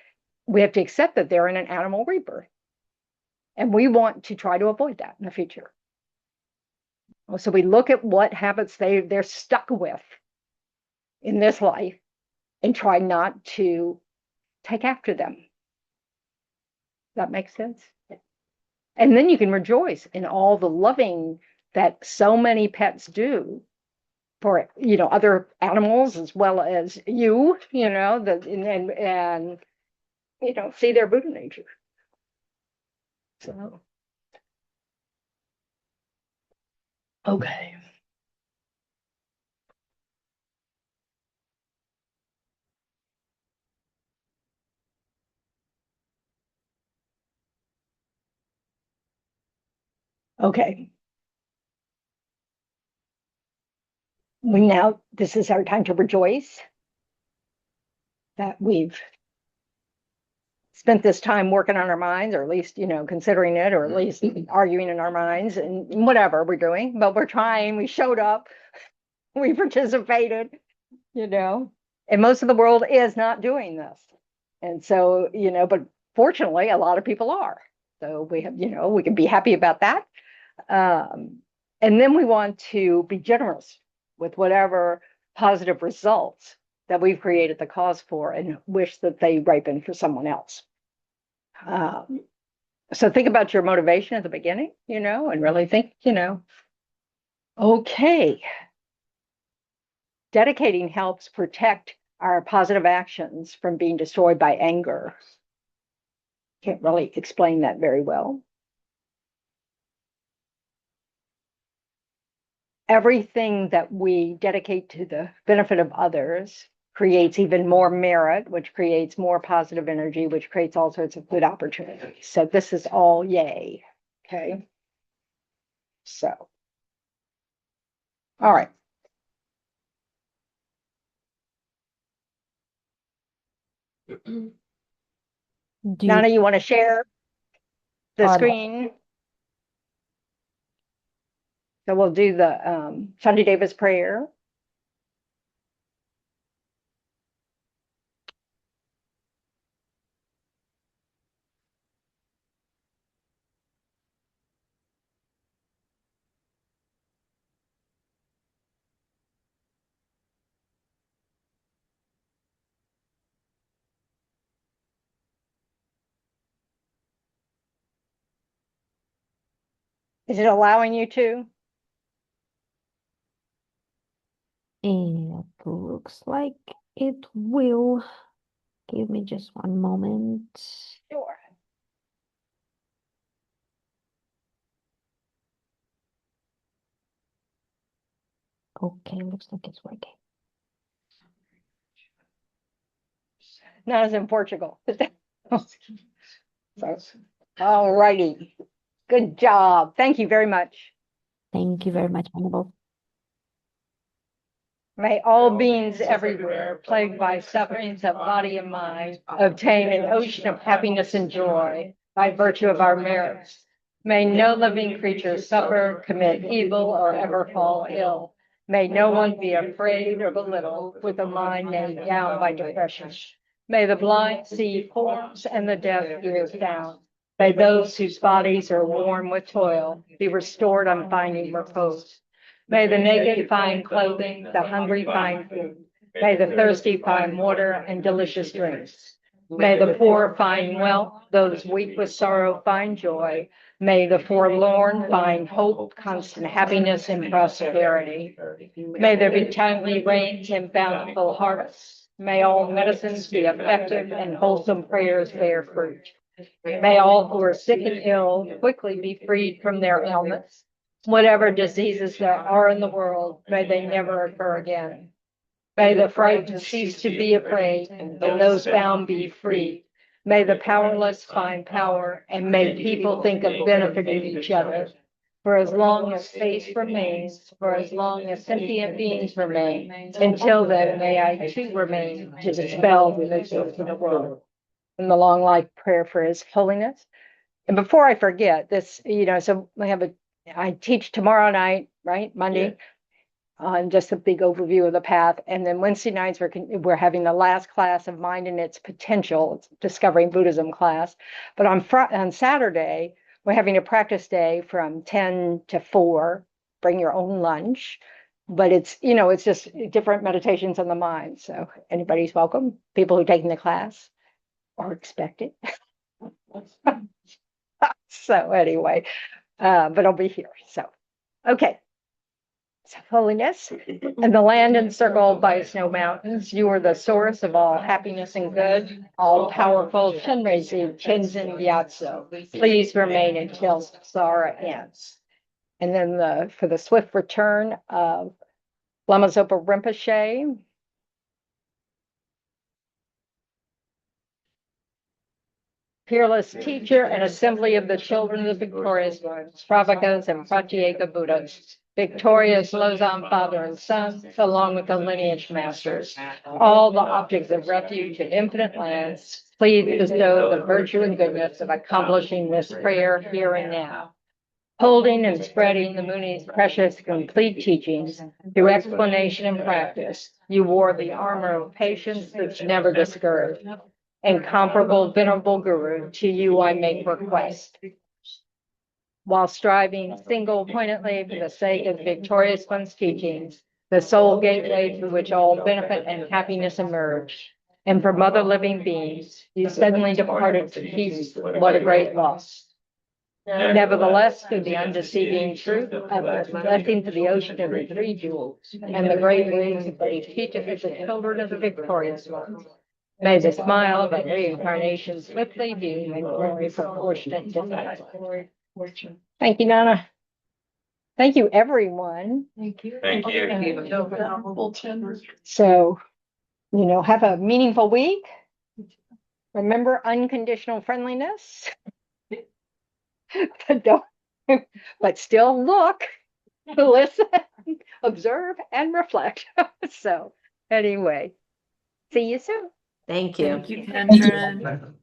we have to accept that they're in an animal rebirth. And we want to try to avoid that in the future. So we look at what habits they're stuck with in this life and try not to take after them. That makes sense? And then you can rejoice in all the loving that so many pets do for other animals as well as you, and see their Buddha nature. So Okay. okay. This is our time to rejoice that we've spent this time working on our minds, or at least, considering it, or at least arguing in our minds and whatever we're doing, but we're trying, we showed up, we participated, and most of the world is not doing this. And so, but fortunately, a lot of people are. So we have, we can be happy about that. And then we want to be generous with whatever positive results that we've created the cause for and wish that they ripen for someone else. So think about your motivation at the beginning, and really think, okay. Dedicating helps protect our positive actions from being destroyed by anger. Can't really explain that very well. Everything that we dedicate to the benefit of others creates even more merit, which creates more positive energy, which creates all sorts of good opportunities. So this is all yay. Okay. So, all right. Nana, you want to share the screen? So we'll do the Shanti Deva's prayer. Is it allowing you to? It looks like it will. Give me just one moment. Sure. Okay, looks like it's working. Not as in Portugal. So, all righty. Good job. Thank you very much. Thank you very much, Venerable. May all beings everywhere, plagued by sufferings of body and mind, obtain an ocean of happiness and joy by virtue of our merits. May no living creature suffer, commit evil, or ever fall ill. May no one be afraid or belittled with a mind named down by depression. May the blind see forms and the deaf hear sound. May those whose bodies are worn with toil be restored on finding repose. May the naked find clothing, the hungry find food. May the thirsty find water and delicious drinks. May the poor find wealth, those weak with sorrow find joy. May the forlorn find hope, constant happiness, and prosperity. May there be timely rains and bountiful harvests. May all medicines be effective and wholesome prayers bear fruit. May all who are sick and ill quickly be freed from their ailments. Whatever diseases there are in the world, may they never occur again. May the frightened cease to be afraid, and those bound be free. May the powerless find power, and may people think of benefiting each other. For as long as space remains, for as long as sentient beings remain, until then may I too remain to dispel the miseries of the world. And the long life prayer for His Holiness. And before I forget this, so I teach tomorrow night, right? Monday. On just a big overview of the path. And then Wednesday nights, we're having the last class of Mind and Its Potential, it's Discovering Buddhism class. But on Saturday, we're having a practice day from 10 to 4. Bring your own lunch. But it's just different meditations on the mind. So anybody's welcome. People who are taking the class are expected. So anyway, but I'll be here. So, okay. Holiness, and the land encircled by snow mountains, you are the source of all happiness and good, all powerful Shinrei Tenzin Gyatso. Please remain until Sara ends. And then for the swift return of Lama Zopa Rinpoche. Fearless teacher and assembly of the children of the victorious ones, Shravakas and Pratyeka Buddhas. Victorious Lozan father and son, along with the lineage masters, all the objects of refuge in infinite lands, please bestow the virtue and goodness of accomplishing this prayer here and now. Holding and spreading the Muni's precious complete teachings through explanation and practice, you wore the armor of patience which never discouraged. Incomparable Venerable Guru, to you I make request. While striving single-pointedly for the sake of the victorious one's teachings, the sole gateway through which all benefit and happiness emerge, and from other living beings, you suddenly departed to peace. What a great loss. Nevertheless, through the undeceiving truth of the blessing to the ocean of the three jewels, and the great ways that you teach us as the children of the victorious ones, may the smile of a reincarnation swiftly be in glory proportionate to that. Thank you, Nana. Thank you, everyone. Thank you. Thank you. Venerable Tendron. So, have a meaningful week. Remember unconditional friendliness. But still look, listen, observe, and reflect. So, anyway, see you soon. Thank you. Thank you, Tendron.